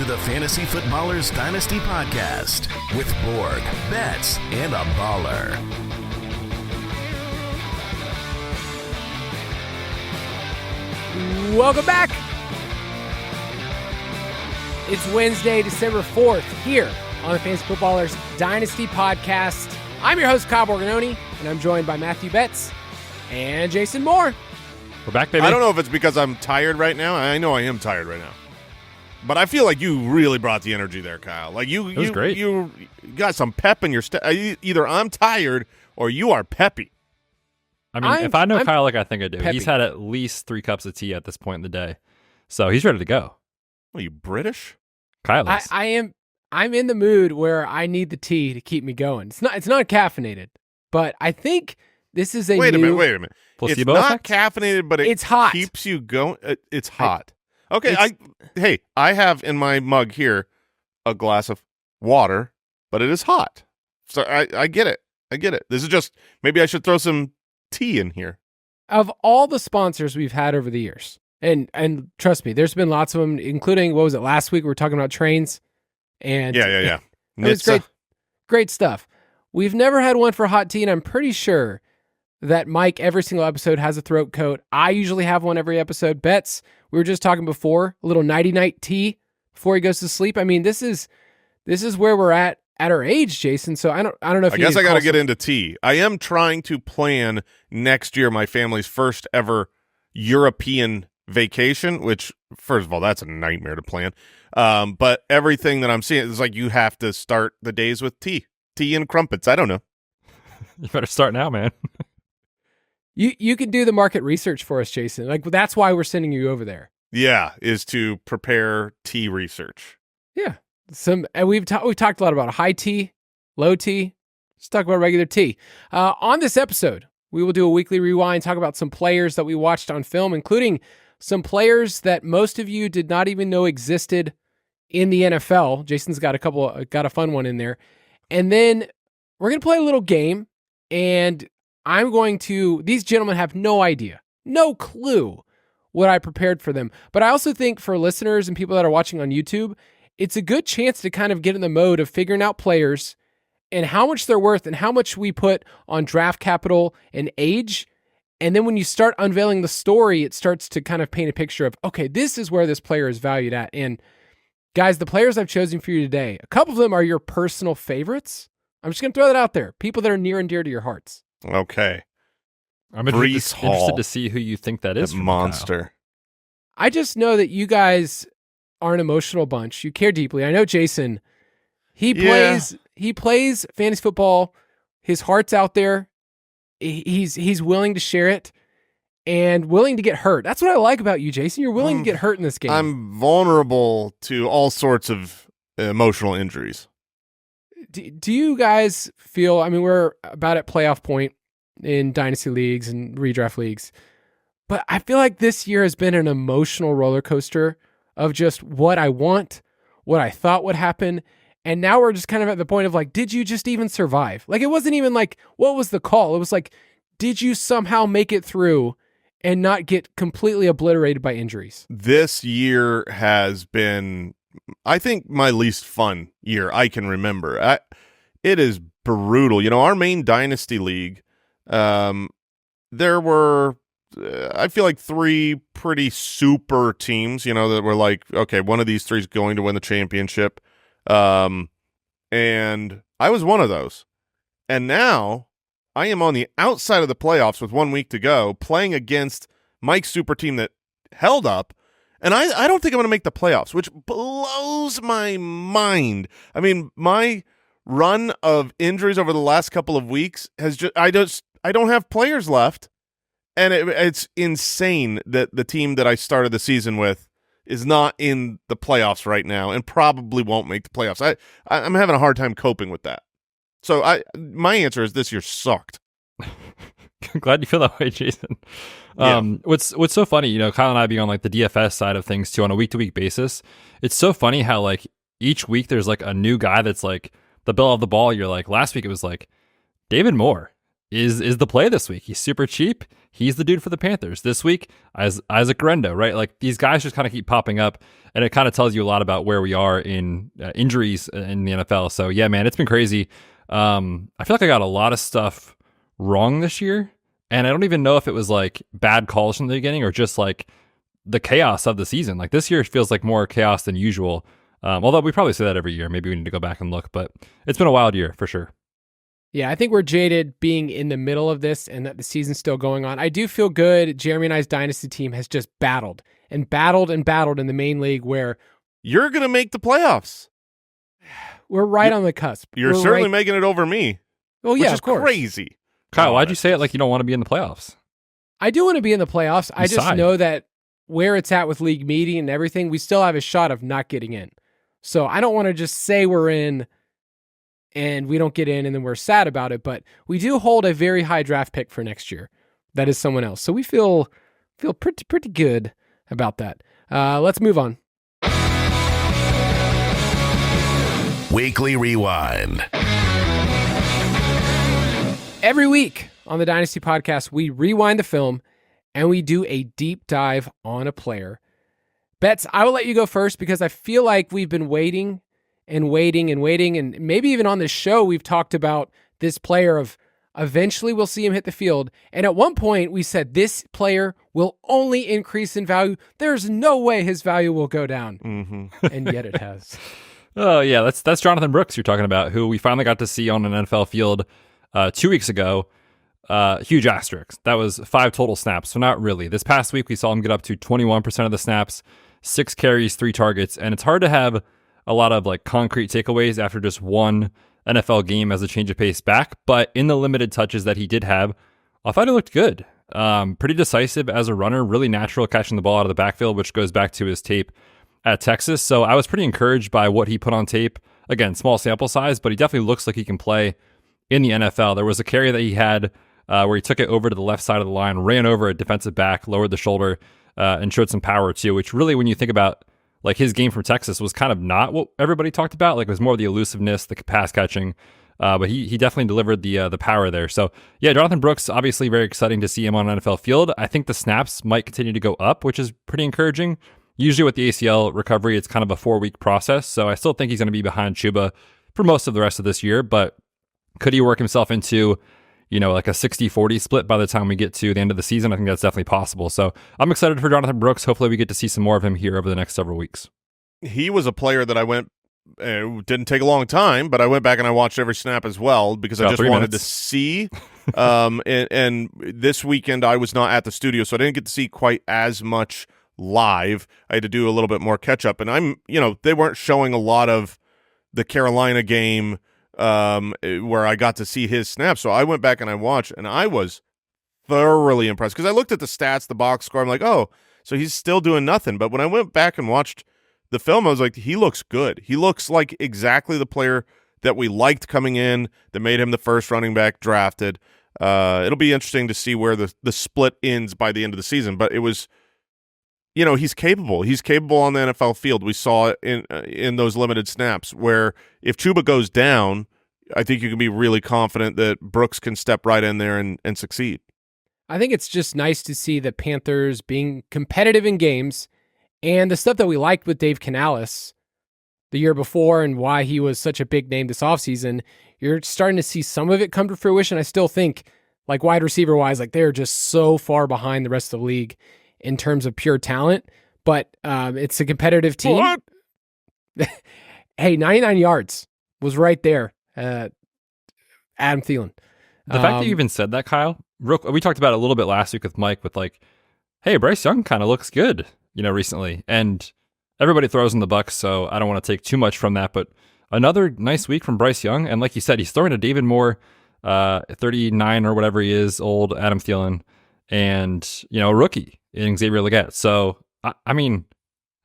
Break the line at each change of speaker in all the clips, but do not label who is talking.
to the Fantasy Footballers Dynasty podcast with Borg, Betz, and a baller.
Welcome back. It's Wednesday, December 4th, here on the Fantasy Footballers Dynasty podcast. I'm your host, Kyle Borgnoni, and I'm joined by Matthew Betz and Jason Moore.
We're back, baby.
I don't know if it's because I'm tired right now. I know I am tired right now. But I feel like you really brought the energy there, Kyle. Like
it was great.
You got some pep in your step. Either I'm tired or you are peppy.
I mean, if I know Kyle like I think I do,
peppy.
He's had at least 3 cups of tea at this point in the day. So he's ready to go.
Are you British?
Kyle is.
I'm in the mood where I need the tea to keep me going. It's not caffeinated, but I think this is
Wait a minute.
Placebo
it's not
effect?
caffeinated, but
It's hot.
Keeps you going. It's hot. Okay, I have in my mug here a glass of water, but it is hot. So I get it. This is just, maybe I should throw some tea in here.
Of all the sponsors we've had over the years, and trust me, there's been lots of them, including, what was it, last week we were talking about trains? And
Yeah.
It was great stuff. We've never had one for hot tea, and I'm pretty sure that Mike, every single episode, has a throat coat. I usually have one every episode. Betz, we were just talking before, a little nighty-night tea before he goes to sleep. I mean, this is where we're at our age, Jason. So I don't know if
I guess I got to get into tea. I am trying to plan next year my family's first ever European vacation, which, first of all, that's a nightmare to plan. But everything that I'm seeing is like you have to start the days with tea and crumpets. I don't know.
You better start now, man.
You can do the market research for us, Jason. Like, that's why we're sending you over there.
Yeah, is to prepare tea research.
Yeah. And we've talked a lot about high tea, low tea. Let's talk about regular tea. On this episode, we will do a weekly rewind, talk about some players that we watched on film, including some players that most of you did not even know existed in the NFL. Jason's got a fun one in there. And then we're going to play a little game, and these gentlemen have no idea, no clue what I prepared for them. But I also think for listeners and people that are watching on YouTube, it's a good chance to kind of get in the mode of figuring out players and how much they're worth and how much we put on draft capital and age. And then when you start unveiling the story, it starts to kind of paint a picture of, okay, this is where this player is valued at. And guys, the players I've chosen for you today, a couple of them are your personal favorites. I'm just going to throw that out there. People that are near and dear to your hearts.
Okay.
I'm
Breece
interested
Hall.
to see who you think that is.
That
from
monster.
Kyle.
I just know that you guys are an emotional bunch. You care deeply. I know Jason, he plays fantasy football. His heart's out there. He's willing to share it and willing to get hurt. That's what I like about you, Jason. You're willing to get hurt in this game.
I'm vulnerable to all sorts of emotional injuries.
Do you guys feel, I mean, we're about at playoff point in dynasty leagues and redraft leagues, but I feel like this year has been an emotional roller coaster of just what I want, what I thought would happen. And now we're just kind of at the point of like, did you just even survive? Like, it wasn't even like, what was the call? It was like, did you somehow make it through and not get completely obliterated by injuries?
This year has been, I think, my least fun year I can remember. It is brutal. You know, our main dynasty league, there were, I feel like 3 pretty super teams, you know, that were like, okay, one of these 3 is going to win the championship. And I was one of those. And now I am on the outside of the playoffs with 1 week to go, playing against Mike's super team that held up. And I don't think I'm going to make the playoffs, which blows my mind. I mean, my run of injuries over the last couple of weeks has just, I don't have players left. And it's insane that the team that I started the season with is not in the playoffs right now and probably won't make the playoffs. I'm having a hard time coping with that. So my answer is this year sucked.
I'm glad you feel that way, Jason.
Yeah.
What's so funny, you know, Kyle and I being on like the DFS side of things too on a week-to-week basis, it's so funny how like each week there's like a new guy that's like the belle of the ball. You're like, last week it was like David Moore. is the play this week. He's super cheap. He's the dude for the Panthers. This week, as Isaac Rendo, right? Like, these guys just kind of keep popping up, and it kind of tells you a lot about where we are in injuries in the NFL. So, yeah, man, it's been crazy. I feel like I got a lot of stuff wrong this year, and I don't even know if it was like bad calls from the beginning or just like the chaos of the season. Like, this year feels like more chaos than usual. Although we probably say that every year. Maybe we need to go back and look, but it's been a wild year for sure.
Yeah, I think we're jaded being in the middle of this and that the season's still going on. I do feel good. Jeremy and I's Dynasty team has just battled and battled and battled in the main league where
You're going to make the playoffs.
we're right on the cusp.
You're
We're
certainly
right.
making it over me.
Oh,
Which
yeah,
is
of course.
crazy.
Kyle, why'd you say it like you don't want to be in the playoffs?
I do want to be in the playoffs. I just
Decide.
know that where it's at with league meeting and everything, we still have a shot of not getting in. So I don't want to just say we're in and we don't get in and then we're sad about it, but we do hold a very high draft pick for next year. That is someone else. So we feel pretty good about that. Let's move on.
Weekly Rewind.
Every week on the Dynasty podcast, we rewind the film and we do a deep dive on a player. Betz, I will let you go first because I feel like we've been waiting and waiting and waiting. And maybe even on this show, we've talked about this player of eventually we'll see him hit the field. And at one point we said this player will only increase in value. There's no way his value will go down.
Mm-hmm.
And yet it has.
Oh, yeah, that's Jonathon Brooks you're talking about, who we finally got to see on an NFL field 2 weeks ago. Huge asterisk. That was 5 total snaps, so not really. This past week, we saw him get up to 21% of the snaps, 6 carries, 3 targets, and it's hard to have a lot of like concrete takeaways after just one NFL game as a change of pace back, but in the limited touches that he did have, I thought he looked good. Pretty decisive as a runner, really natural catching the ball out of the backfield, which goes back to his tape at Texas. So I was pretty encouraged by what he put on tape. Again, small sample size, but he definitely looks like he can play in the NFL. There was a carry that he had where he took it over to the left side of the line, ran over a defensive back, lowered the shoulder, and showed some power too, which really, when you think about like his game from Texas, was kind of not what everybody talked about. Like, it was more the elusiveness, the pass catching, but he definitely delivered the power there. So yeah, Jonathon Brooks, obviously very exciting to see him on an NFL field. I think the snaps might continue to go up, which is pretty encouraging. Usually with the ACL recovery, it's kind of a 4-week process. So I still think he's going to be behind Chuba for most of the rest of this year, but could he work himself into, like a 60-40 split by the time we get to the end of the season? I think that's definitely possible. So I'm excited for Jonathon Brooks. Hopefully we get to see some more of him here over the next several weeks.
He was a player that I went, it didn't take a long time, but I went back and I watched every snap as well because I just wanted to see. And this weekend I was not at the studio, so I didn't get to see quite as much live. I had to do a little bit more catch up, and they weren't showing a lot of the Carolina game where I got to see his snaps. So I went back and I watched, and I was thoroughly impressed because I looked at the stats, the box score. I'm like, oh, so he's still doing nothing. But when I went back and watched the film, I was like, he looks good. He looks like exactly the player that we liked coming in, that made him the first running back drafted. It'll be interesting to see where the split ends by the end of the season. But it was, he's capable. He's capable on the NFL field. We saw it in those limited snaps where if Chuba goes down, I think you can be really confident that Brooks can step right in there and succeed.
I think it's just nice to see the Panthers being competitive in games, and the stuff that we liked with Dave Canales the year before and why he was such a big name this offseason, you're starting to see some of it come to fruition. I still think, like wide receiver wise, like they're just so far behind the rest of the league in terms of pure talent, but it's a competitive team.
What?
Hey, 99 yards was right there. Adam Thielen.
The fact that you even said that, Kyle, we talked about it a little bit last week with Mike with like, hey, Bryce Young kind of looks good, recently. And everybody throws in the Bucs, so I don't want to take too much from that. But another nice week from Bryce Young. And like you said, he's throwing to David Moore, 39 or whatever he is, old Adam Thielen, and, a rookie in Xavier Legette. So, I mean,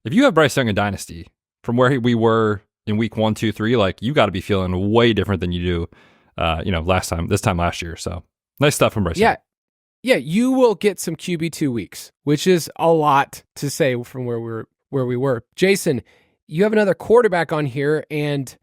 if you have Bryce Young in Dynasty, from where we were in week 1, 2, 3, like you got to be feeling way different than you do, this time last year. So nice stuff from Bryce Young.
Yeah, you will get some QB2 weeks, which is a lot to say from where we were. Jason, you have another quarterback on here, and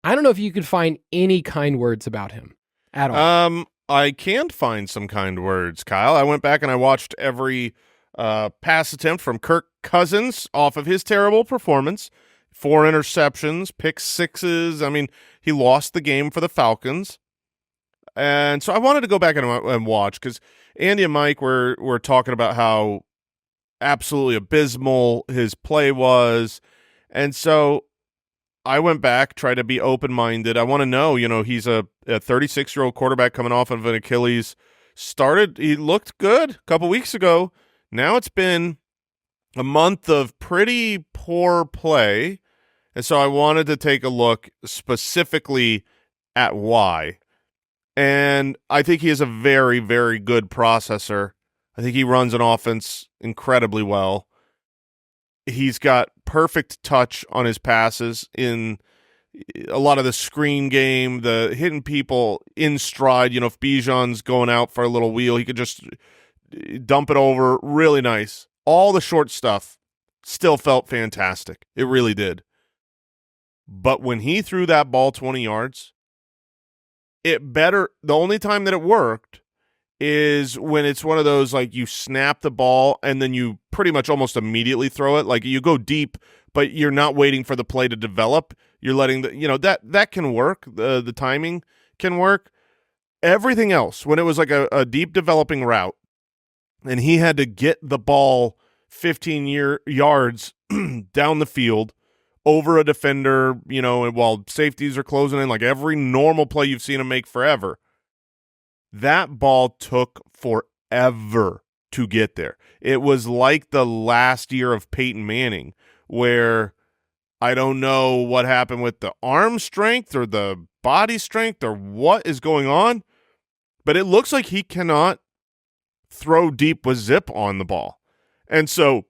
I don't know if you could find any kind words about him at all.
I can't find some kind words, Kyle. I went back and I watched every pass attempt from Kirk Cousins off of his terrible performance. 4 interceptions, pick sixes. I mean, he lost the game for the Falcons. And so I wanted to go back and watch because Andy and Mike were talking about how absolutely abysmal his play was. And so I went back, tried to be open-minded. I want to know, he's a 36-year-old quarterback coming off of an Achilles. He looked good a couple weeks ago. Now it's been a month of pretty poor play. And so I wanted to take a look specifically at why. And I think he is a very, very good processor. I think he runs an offense incredibly well. He's got perfect touch on his passes in a lot of the screen game, the hitting people in stride. If Bijan's going out for a little wheel, he could just dump it over. Really nice. All the short stuff still felt fantastic. It really did. But when he threw that ball 20 yards, the only time that it worked is when it's one of those, like, you snap the ball and then you pretty much almost immediately throw it. Like, you go deep, but you're not waiting for the play to develop. You're letting that can work. The timing can work. Everything else, when it was like a deep developing route and he had to get the ball 15 yards down the field over a defender, while safeties are closing in, like every normal play you've seen him make forever, that ball took forever to get there. It was like the last year of Peyton Manning, where I don't know what happened with the arm strength or the body strength or what is going on, but it looks like he cannot throw deep with zip on the ball. And so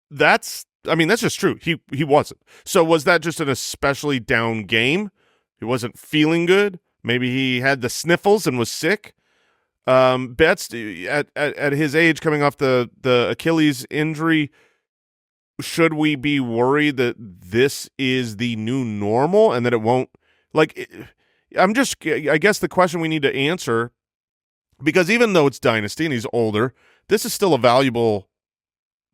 that's just true. He wasn't. So was that just an especially down game? He wasn't feeling good. Maybe he had the sniffles and was sick. Betz, at his age, coming off the Achilles injury, should we be worried that this is the new normal and that it won't? I guess the question we need to answer, because even though it's Dynasty and he's older, this is still a valuable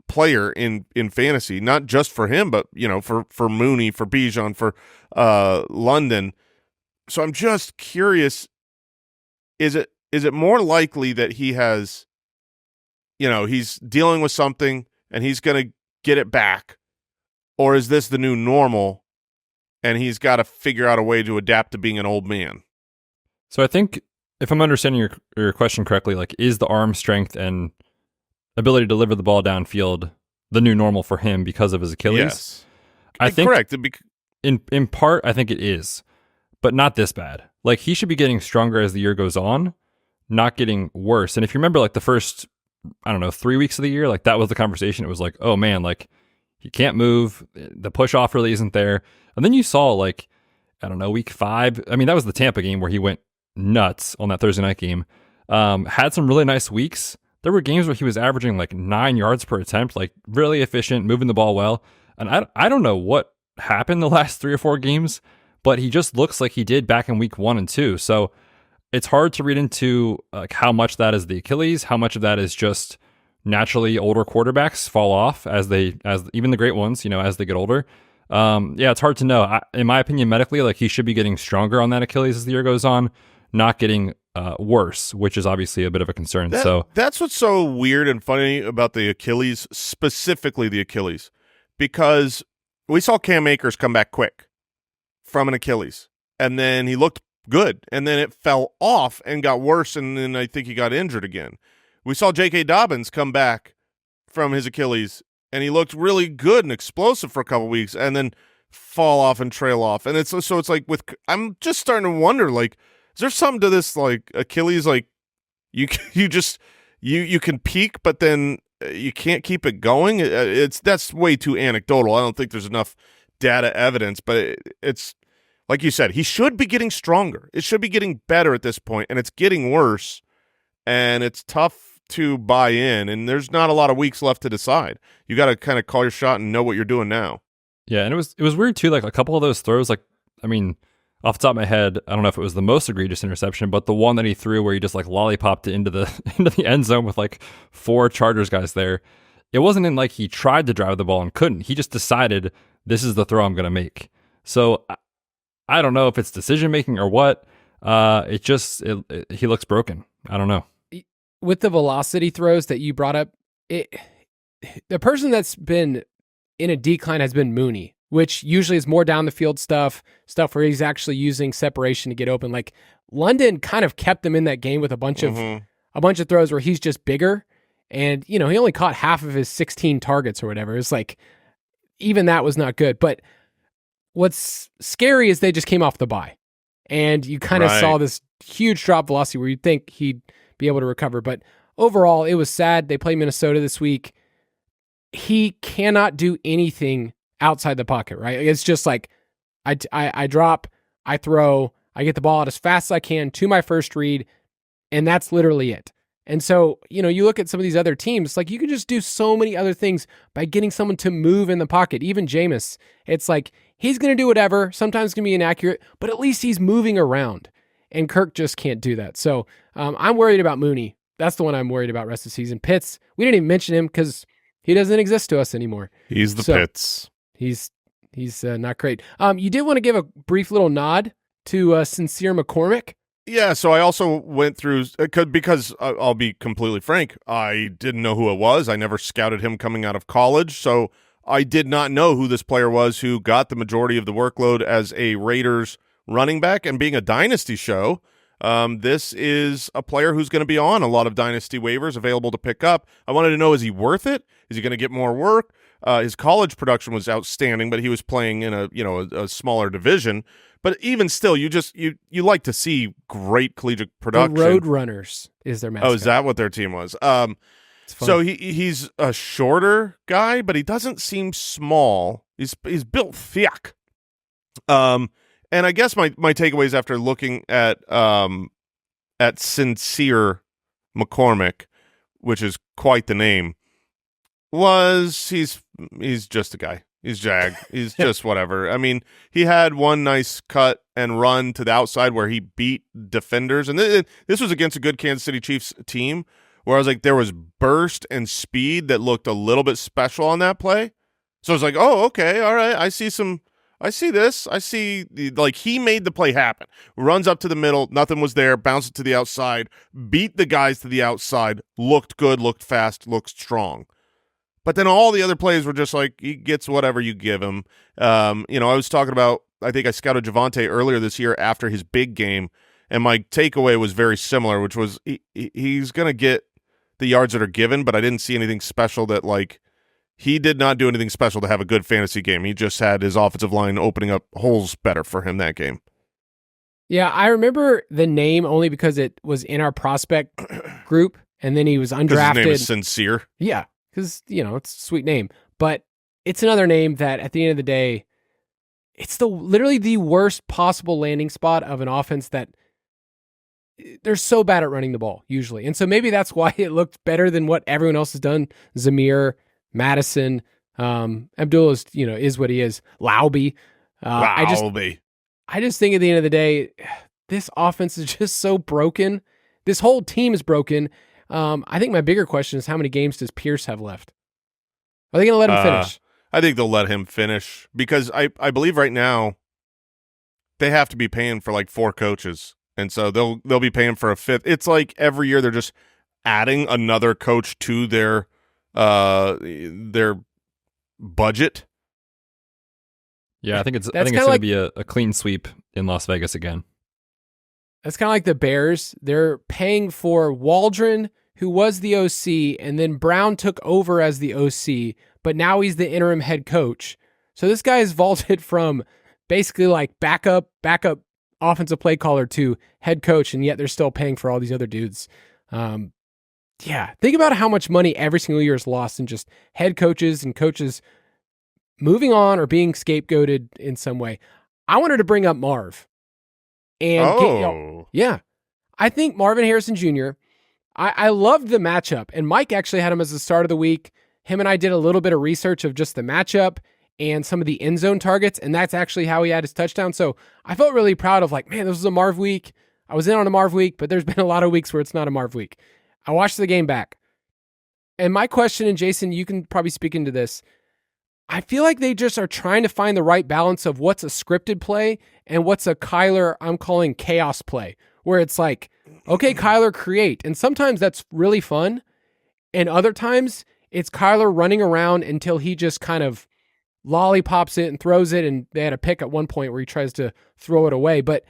player in fantasy, not just for him, but for Mooney, for Bijan, for London. So I'm just curious, is it more likely that he has, he's dealing with something and he's going to get it back, or is this the new normal and he's got to figure out a way to adapt to being an old man?
So I think, if I'm understanding your question correctly, like, is the arm strength and ability to deliver the ball downfield the new normal for him because of his Achilles?
Yes.
I think
correct.
In part, I think it is, but not this bad. Like, he should be getting stronger as the year goes on, not getting worse. And if you remember, like, the first, 3 weeks of the year, like, that was the conversation. It was like, oh man, like, he can't move. The push off really isn't there. And then you saw, like, week 5. I mean, that was the Tampa game where he went nuts on that Thursday night game. Had some really nice weeks. There were games where he was averaging like 9 yards per attempt, like really efficient, moving the ball well. And I don't know what happened the last 3 or 4 games, but he just looks like he did back in week 1 and 2. So it's hard to read into like how much that is the Achilles, how much of that is just naturally older quarterbacks fall off as even the great ones, as they get older. It's hard to know. In my opinion, medically, like, he should be getting stronger on that Achilles as the year goes on, not getting worse, which is obviously a bit of a concern.
That's what's so weird and funny about the Achilles, specifically the Achilles, because we saw Cam Akers come back quick from an Achilles, and then he looked good, and then it fell off and got worse, and then I think he got injured again. We saw J.K. Dobbins come back from his Achilles, and he looked really good and explosive for a couple weeks, and then fall off and trail off. And it's like I'm just starting to wonder, like, is there something to this, like, Achilles, like, you can peak, but then you can't keep it going? That's way too anecdotal. I don't think there's enough data evidence, but it's like you said, he should be getting stronger. It should be getting better at this point, and it's getting worse, and it's tough to buy in, and there's not a lot of weeks left to decide. You got to kind of call your shot and know what you're doing now.
Yeah, and it was weird too, like, a couple of those throws, like, I mean, off the top of my head, I don't know if it was the most egregious interception, but the one that he threw where he just like lollipopped it into the end zone with like 4 Chargers guys there. It wasn't in like he tried to drive the ball and couldn't. He just decided this is the throw I'm going to make. So I don't know if it's decision making or what. He looks broken. I don't know.
With the velocity throws that you brought up, the person that's been in a decline has been Mooney, which usually is more down the field stuff where he's actually using separation to get open. Like London kind of kept him in that game with a bunch of throws where he's just bigger. And, he only caught half of his 16 targets or whatever. It's like, even that was not good. But what's scary is they just came off the bye. And you kind of saw this huge drop velocity where you'd think he'd be able to recover. But overall, it was sad. They played Minnesota this week. He cannot do anything outside the pocket, right? It's just like, I drop, I throw, I get the ball out as fast as I can to my first read, and that's literally it. And so, you look at some of these other teams, like you can just do so many other things by getting someone to move in the pocket. Even Jameis, it's like he's going to do whatever. Sometimes it's going to be inaccurate, but at least he's moving around. And Kirk just can't do that. So I'm worried about Mooney. That's the one I'm worried about rest of the season. Pitts, we didn't even mention him because he doesn't exist to us anymore.
He's the Pitts.
He's not great. You did want to give a brief little nod to Sincere McCormick.
Yeah, so I also went through, because I'll be completely frank, I didn't know who it was. I never scouted him coming out of college, so I did not know who this player was who got the majority of the workload as a Raiders running back. And being a Dynasty show, this is a player who's going to be on a lot of Dynasty waivers available to pick up. I wanted to know, is he worth it? Is he going to get more work? His college production was outstanding, but he was playing in a smaller division. But even still, you like to see great collegiate production.
The Roadrunners is their mascot.
Oh, is that what their team was? So he's a shorter guy, but he doesn't seem small. He's built thick. And I guess my takeaways after looking at Sincere McCormick, which is quite the name, was he's just a guy. He's Jag. He's just whatever. I mean, he had one nice cut and run to the outside where he beat defenders. And this was against a good Kansas City Chiefs team where I was like, there was burst and speed that looked a little bit special on that play. So I was like, oh, okay, all right. I see this. I see, like, he made the play happen. Runs up to the middle. Nothing was there. Bounced it to the outside. Beat the guys to the outside. Looked good. Looked fast. Looked strong. But then all the other plays were just like, he gets whatever you give him. I was talking about, I think I scouted Javonte earlier this year after his big game, and my takeaway was very similar, which was he's going to get the yards that are given, but I didn't see anything special that, like, he did not do anything special to have a good fantasy game. He just had his offensive line opening up holes better for him that game.
Yeah, I remember the name only because it was in our prospect group, and then he was undrafted.
His name is Sincere.
Yeah. Because, it's a sweet name. But it's another name that, at the end of the day, it's literally the worst possible landing spot of an offense that they're so bad at running the ball, usually. And so maybe that's why it looked better than what everyone else has done. Zamir, Madison, Abdullah is what he is. Lauby. I just think at the end of the day, this offense is just so broken. This whole team is broken. I think my bigger question is, how many games does Pierce have left? Are they going to let him finish?
I think they'll let him finish because I believe right now they have to be paying for like 4 coaches, and so they'll be paying for a 5th. It's like every year they're just adding another coach to their budget.
Yeah, I think it's going to be a clean sweep in Las Vegas again.
That's kind of like the Bears. They're paying for Waldron, who was the OC, and then Brown took over as the OC, but now he's the interim head coach. So this guy is vaulted from basically like backup offensive play caller to head coach, and yet they're still paying for all these other dudes. Think about how much money every single year is lost in just head coaches and coaches moving on or being scapegoated in some way. I wanted to bring up Marv. And I think Marvin Harrison Jr., I loved the matchup, and Mike actually had him as the start of the week. Him and I did a little bit of research of just the matchup, and some of the end zone targets, and that's actually how he had his touchdown. So I felt really proud of, like, man, this was a Marv week. I was in on a Marv week, but there's been a lot of weeks where it's not a Marv week. I watched the game back. And my question, and Jason, you can probably speak into this, I feel like they just are trying to find the right balance of what's a scripted play and what's a Kyler, I'm calling chaos play, where it's like, okay, Kyler, create. And sometimes that's really fun. And other times it's Kyler running around until he just kind of lollipops it and throws it. And they had a pick at one point where he tries to throw it away. But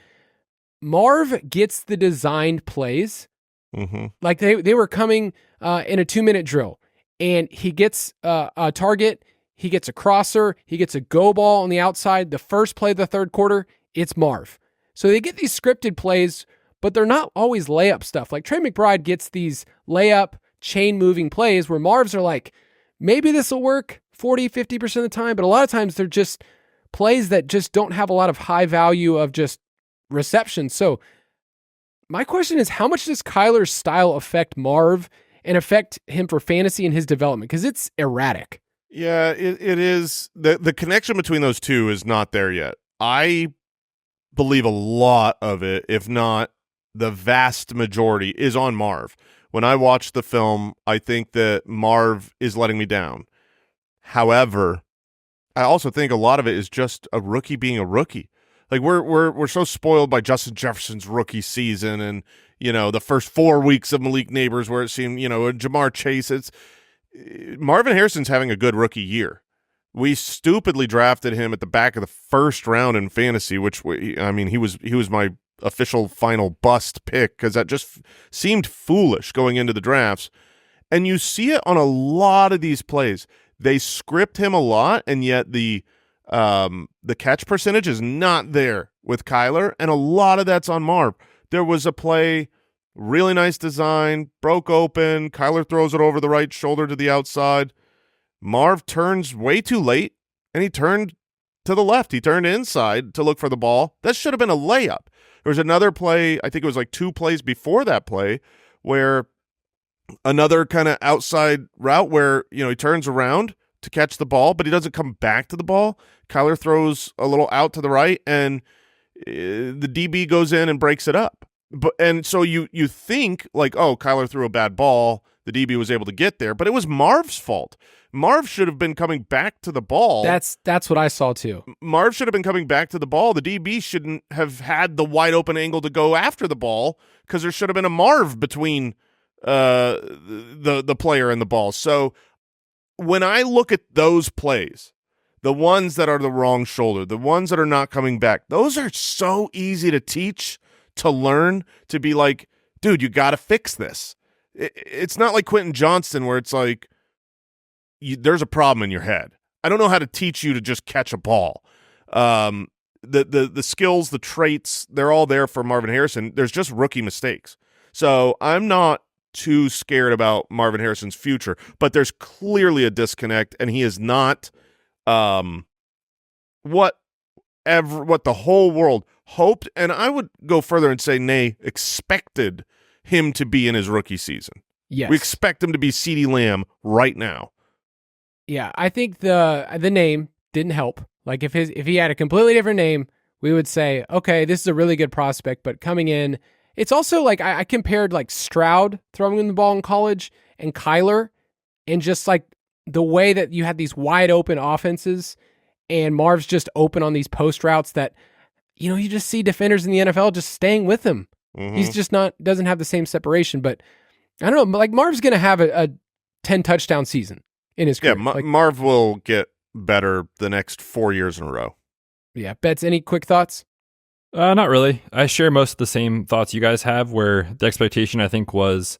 Marv gets the designed plays.
Mm-hmm.
Like they were coming in a 2-minute drill, and he gets a target, he gets a crosser, he gets a go ball on the outside. The first play of the third quarter, it's Marv. So they get these scripted plays, but they're not always layup stuff. Like Trey McBride gets these layup, chain moving plays where Marvs are like, maybe this will work 40, 50% of the time, but a lot of times they're just plays that just don't have a lot of high value of just reception. So my question is, how much does Kyler's style affect Marv and affect him for fantasy and his development? Because it's erratic.
Yeah, it is. The connection between those two is not there yet. I believe a lot of it, if not the vast majority, is on Marv. When I watch the film, I think that Marv is letting me down. However, I also think a lot of it is just a rookie being a rookie. Like we're so spoiled by Justin Jefferson's rookie season and, you know, the first 4 weeks of Malik Neighbors where it seemed, you know, Jamar Chase. It's Marvin Harrison's having a good rookie year. We stupidly drafted him at the back of the first round in fantasy, which he was my official final bust pick because that just seemed foolish going into the drafts. And you see it on a lot of these plays. They script him a lot, and yet the catch percentage is not there with Kyler, and a lot of that's on Marv. There was a play, really nice design, broke open, Kyler throws it over the right shoulder to the outside. Marv turns way too late, and he turned to the left. He turned inside to look for the ball. That should have been a layup. There was another play, I think it was like 2 plays before that play, where another kind of outside route where, you know, he turns around to catch the ball, but he doesn't come back to the ball. Kyler throws a little out to the right, and the DB goes in and breaks it up. And so you think like, oh, Kyler threw a bad ball. The DB was able to get there, but it was Marv's fault. Marv should have been coming back to the ball.
That's what I saw too.
Marv should have been coming back to the ball. The DB shouldn't have had the wide open angle to go after the ball because there should have been a Marv between the player and the ball. So when I look at those plays, the ones that are the wrong shoulder, the ones that are not coming back, those are so easy to teach, to learn, to be like, dude, you got to fix this. It's not like Quentin Johnston where it's like, there's a problem in your head. I don't know how to teach you to just catch a ball. The skills, the traits, they're all there for Marvin Harrison. There's just rookie mistakes. So I'm not too scared about Marvin Harrison's future, but there's clearly a disconnect, and he is not what the whole world hoped, and I would go further and say, nay, expected him to be in his rookie season.
Yes.
We expect him to be CeeDee Lamb right now.
Yeah, I think the name didn't help. Like if he had a completely different name, we would say, okay, this is a really good prospect, but coming in, it's also like I compared like Stroud throwing in the ball in college and Kyler, and just like the way that you had these wide open offenses and Marv's just open on these post routes that, you know, you just see defenders in the NFL just staying with him. Mm-hmm. He's just doesn't have the same separation, but I don't know, like Marv's going to have a 10 touchdown season in his career.
Yeah, Marv will get better the next 4 years in a row.
Yeah. Betz, any quick thoughts?
Not really. I share most of the same thoughts you guys have, where the expectation, I think, was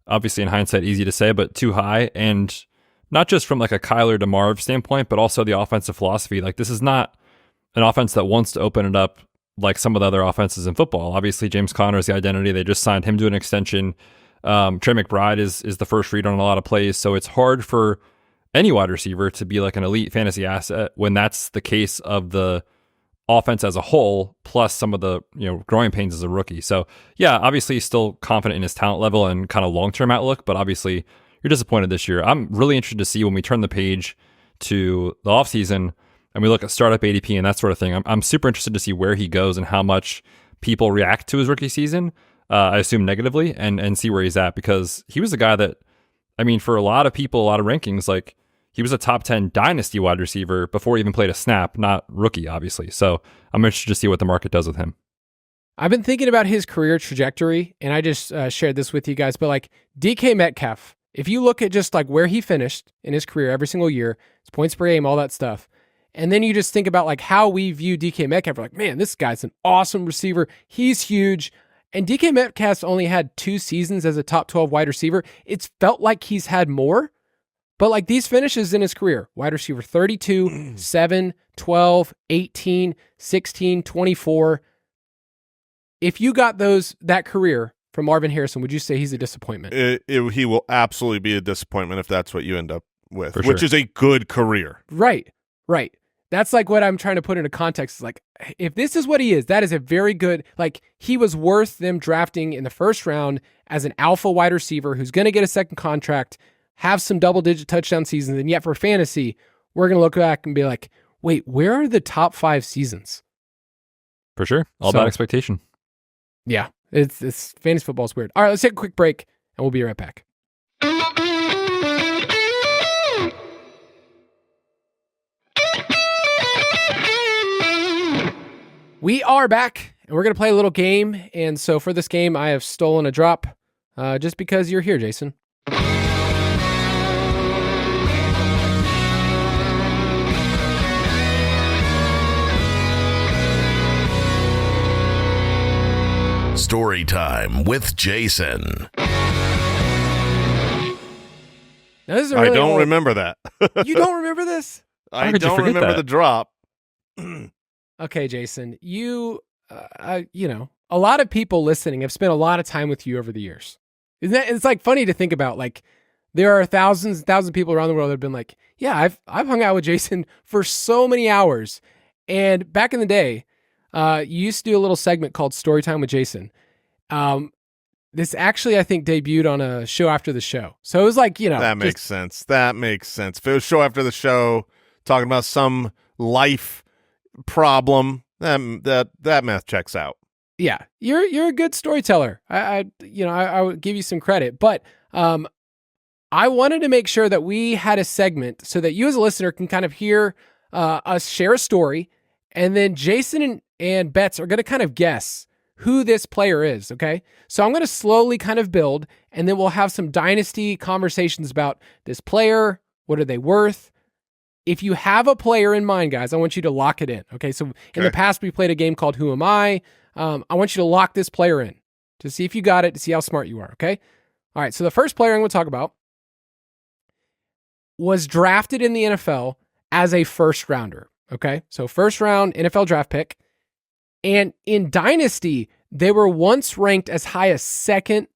obviously in hindsight easy to say, but too high. And not just from like a Kyler to Marv standpoint, but also the offensive philosophy. Like this is not an offense that wants to open it up like some of the other offenses in football. Obviously, James Conner is the identity. They just signed him to an extension. Trey McBride is the first read on a lot of plays. So it's hard for any wide receiver to be like an elite fantasy asset when that's the case of the offense as a whole, plus some of the, you know, growing pains as a rookie. So yeah, obviously he's still confident in his talent level and kind of long-term outlook, but obviously you're disappointed this year. I'm really interested to see when we turn the page to the offseason and we look at startup ADP and that sort of thing, I'm super interested to see where he goes and how much people react to his rookie season. I assume negatively, and see where he's at, because he was a guy that, I mean, for a lot of people, a lot of rankings, like he was a top 10 dynasty wide receiver before he even played a snap, not rookie, obviously. So I'm interested to see what the market does with him.
I've been thinking about his career trajectory, and I just shared this with you guys, but like DK Metcalf, if you look at just like where he finished in his career every single year, his points per game, all that stuff, and then you just think about like how we view DK Metcalf, we're like, man, this guy's an awesome receiver. He's huge. And DK Metcalf's only had 2 seasons as a top 12 wide receiver. It's felt like he's had more, but like these finishes in his career, wide receiver 32, 7, 12, 18, 16, 24. If you got that career from Marvin Harrison, would you say he's a disappointment?
He will absolutely be a disappointment if that's what you end up with,
For sure.
which is a good career.
Right. That's like what I'm trying to put into context. Is like, if this is what he is, that is a very good, like he was worth them drafting in the first round as an alpha wide receiver who's going to get a second contract, have some double-digit touchdown seasons, and yet for fantasy, we're going to look back and be like, wait, where are the top 5 seasons?
For sure. All about expectation.
Yeah, it's fantasy football is weird. All right, let's take a quick break, and we'll be right back. We are back, and we're going to play a little game. And so for this game, I have stolen a drop just because you're here, Jason.
Story time with Jason.
Now, this is a really
I don't remember that.
You don't remember this?
I don't remember the drop.
Okay, Jason, you know, a lot of people listening have spent a lot of time with you over the years. Isn't that, it's like funny to think about, like there are thousands and thousands of people around the world that have been like, yeah, I've hung out with Jason for so many hours. And back in the day, you used to do a little segment called Story Time with Jason. This actually, I think, debuted on a show after the show. So it was like, you know.
That makes sense. That makes sense. If it was show after the show, talking about some life problem, that math checks out.
Yeah, you're a good storyteller. I would give you some credit, but I wanted to make sure that we had a segment so that you as a listener can kind of hear us share a story, and then Jason and Betz are going to kind of guess who this player is, okay? So I'm going to slowly kind of build, and then we'll have some dynasty conversations about this player, what are they worth? If you have a player in mind, guys, I want you to lock it in, okay? So in the past, we played a game called Who Am I? I want you to lock this player in to see if you got it, to see how smart you are, okay? All right, so the first player I'm going to talk about was drafted in the NFL as a first rounder, okay? So first round NFL draft pick. And in Dynasty, they were once ranked as high as second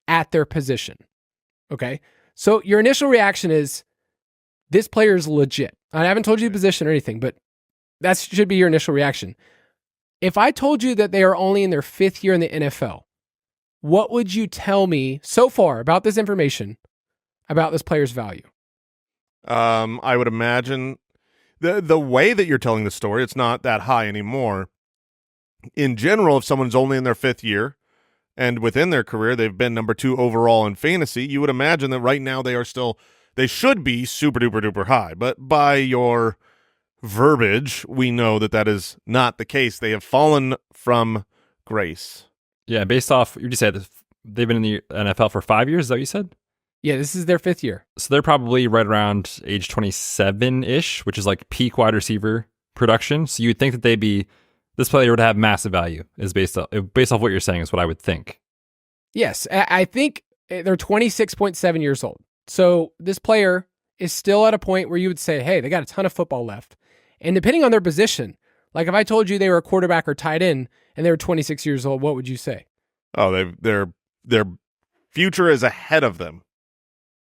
at their position, okay? So your initial reaction is, this player is legit. I haven't told you the position or anything, but that should be your initial reaction. If I told you that they are only in their 5th year in the NFL, what would you tell me so far about this information, about this player's value?
I would imagine the way that you're telling the story, it's not that high anymore. In general, if someone's only in their 5th year and within their career, they've been number 2 overall in fantasy, you would imagine that right now they should be super duper duper high. But by your verbiage, we know that is not the case. They have fallen from grace.
Yeah, based off, you just said they've been in the NFL for 5 years, is that what you said?
Yeah, this is their 5th year.
So they're probably right around age 27-ish, which is like peak wide receiver production. So you'd think that this player would have massive value, is based off what you're saying, is what I would think.
Yes, I think they're 26.7 years old. So this player is still at a point where you would say, hey, they got a ton of football left. And depending on their position, like if I told you they were a quarterback or tight end and they were 26 years old, what would you say?
Oh, their future is ahead of them.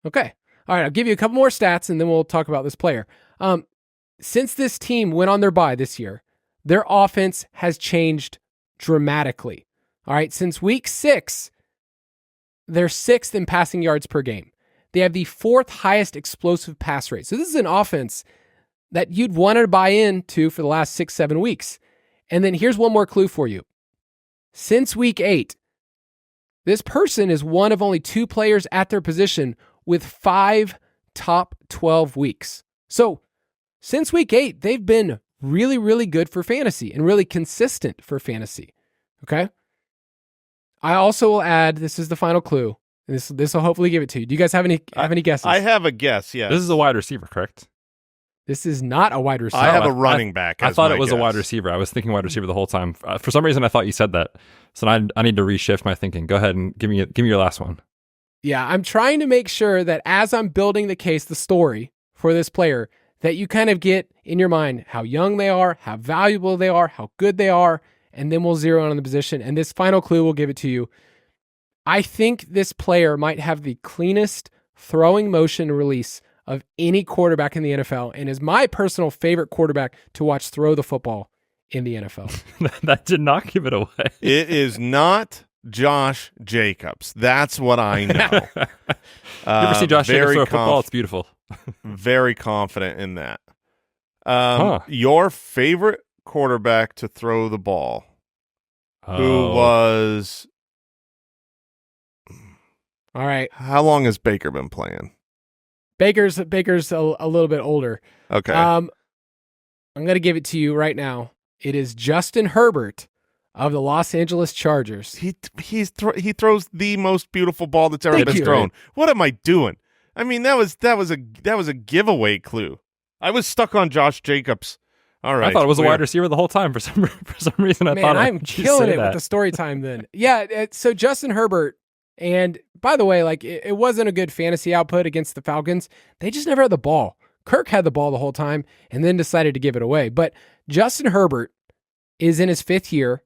Okay. All right, I'll give you a couple more stats and then we'll talk about this player. Since this team went on their bye this year, their offense has changed dramatically. All right, since week 6, they're 6th in passing yards per game. They have the 4th highest explosive pass rate. So this is an offense that you'd wanted to buy into for the last 6-7 weeks. And then here's one more clue for you. Since week 8, this person is one of only 2 players at their position with 5 top 12 weeks. So since week 8, they've been really, really good for fantasy and really consistent for fantasy. Okay? I also will add, this is the final clue. This will hopefully give it to you. Do you guys have any guesses?
I have a guess, yes.
This is a wide receiver, correct?
This is not a wide receiver.
I have a running back.
I thought it was
guess.
a wide receiver. I was thinking wide receiver the whole time. For some reason, I thought you said that. So I need to reshift my thinking. Go ahead and give me your last one.
Yeah, I'm trying to make sure that as I'm building the case, the story for this player, that you kind of get in your mind how young they are, how valuable they are, how good they are, and then we'll zero in on the position. And this final clue will give it to you. I think this player might have the cleanest throwing motion release of any quarterback in the NFL and is my personal favorite quarterback to watch throw the football in the NFL.
That did not give it away.
It is not Josh Jacobs. That's what I know.
You ever see Josh Jacobs throw a football? It's beautiful.
Very confident in that. Your favorite quarterback to throw the ball, who was...
All right.
How long has Baker been playing?
Baker's a little bit older.
Okay.
I'm going to give it to you right now. It is Justin Herbert of the Los Angeles Chargers.
He throws the most beautiful ball that's ever been thrown. What am I doing? I mean, that was a giveaway clue. I was stuck on Josh Jacobs. All right.
I thought it was a wide receiver the whole time for some reason.
I'm killing it with the story time then. Yeah, so Justin Herbert, and by the way, like it wasn't a good fantasy output against the Falcons. They just never had the ball. Kirk had the ball the whole time and then decided to give it away. But Justin Herbert is in his 5th year,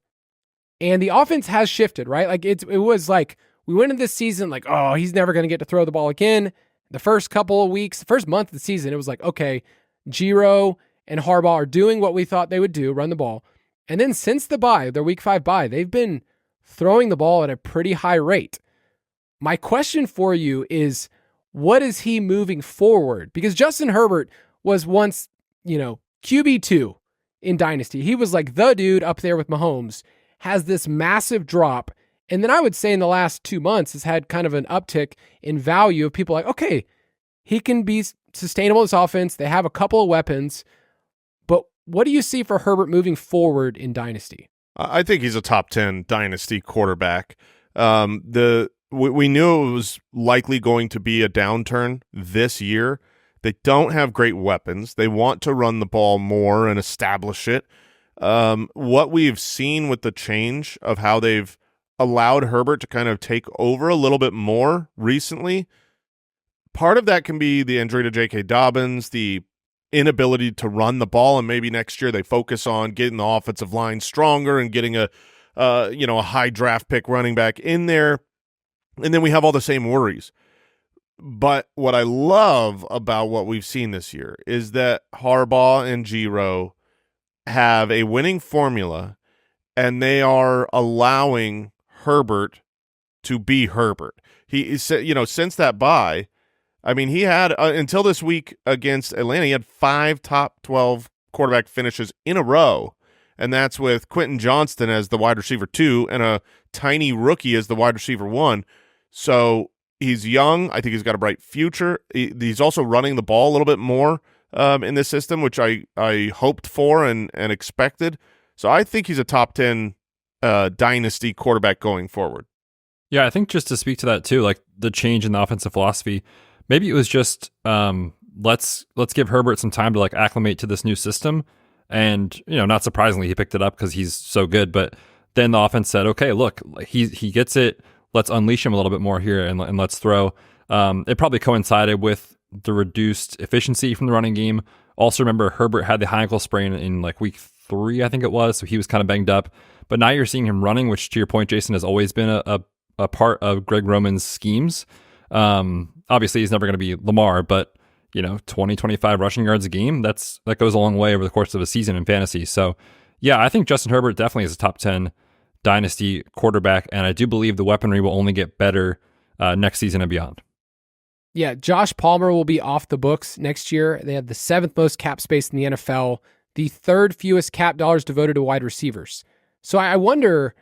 and the offense has shifted, right? Like it was like we went into this season like, oh, he's never going to get to throw the ball again. The first couple of weeks, the first month of the season, it was like, okay, Giro and Harbaugh are doing what we thought they would do, run the ball. And then since the bye, their week 5 bye, they've been throwing the ball at a pretty high rate. My question for you is, what is he moving forward? Because Justin Herbert was once, QB2 in Dynasty. He was like the dude up there with Mahomes, has this massive drop. And then I would say in the last 2 months has had kind of an uptick in value of people like, okay, he can be sustainable in this offense. They have a couple of weapons. But what do you see for Herbert moving forward in Dynasty?
I think he's a top 10 Dynasty quarterback. We knew it was likely going to be a downturn this year. They don't have great weapons. They want to run the ball more and establish it. What we've seen with the change of how they've allowed Herbert to kind of take over a little bit more recently, part of that can be the injury to J.K. Dobbins, the inability to run the ball, and maybe next year they focus on getting the offensive line stronger and getting a high draft pick running back in there. And then we have all the same worries. But what I love about what we've seen this year is that Harbaugh and Giro have a winning formula, and they are allowing Herbert to be Herbert. He said, since that bye, I mean, he had until this week against Atlanta, he had 5 top 12 quarterback finishes in a row. And that's with Quentin Johnston as the wide receiver 2 and a tiny rookie as the wide receiver 1. So he's young. I think he's got a bright future. He's also running the ball a little bit more in this system, which I hoped for and expected. So I think he's a top 10 Dynasty quarterback going forward.
Yeah, I think just to speak to that too, like the change in the offensive philosophy, maybe it was just let's give Herbert some time to like acclimate to this new system. And, not surprisingly, he picked it up because he's so good. But then the offense said, okay, look, he gets it. Let's unleash him a little bit more here and let's throw. It probably coincided with the reduced efficiency from the running game. Also, remember, Herbert had the high ankle sprain in like week 3, I think it was. So he was kind of banged up. But now you're seeing him running, which to your point, Jason, has always been a part of Greg Roman's schemes. Obviously, he's never going to be Lamar, but 20, 25 rushing yards a game, that goes a long way over the course of a season in fantasy. So, yeah, I think Justin Herbert definitely is a top 10 Dynasty quarterback, and I do believe the weaponry will only get better next season and beyond.
Yeah, Josh Palmer will be off the books next year. They have the 7th most cap space in the NFL, the 3rd fewest cap dollars devoted to wide receivers. So I wonder,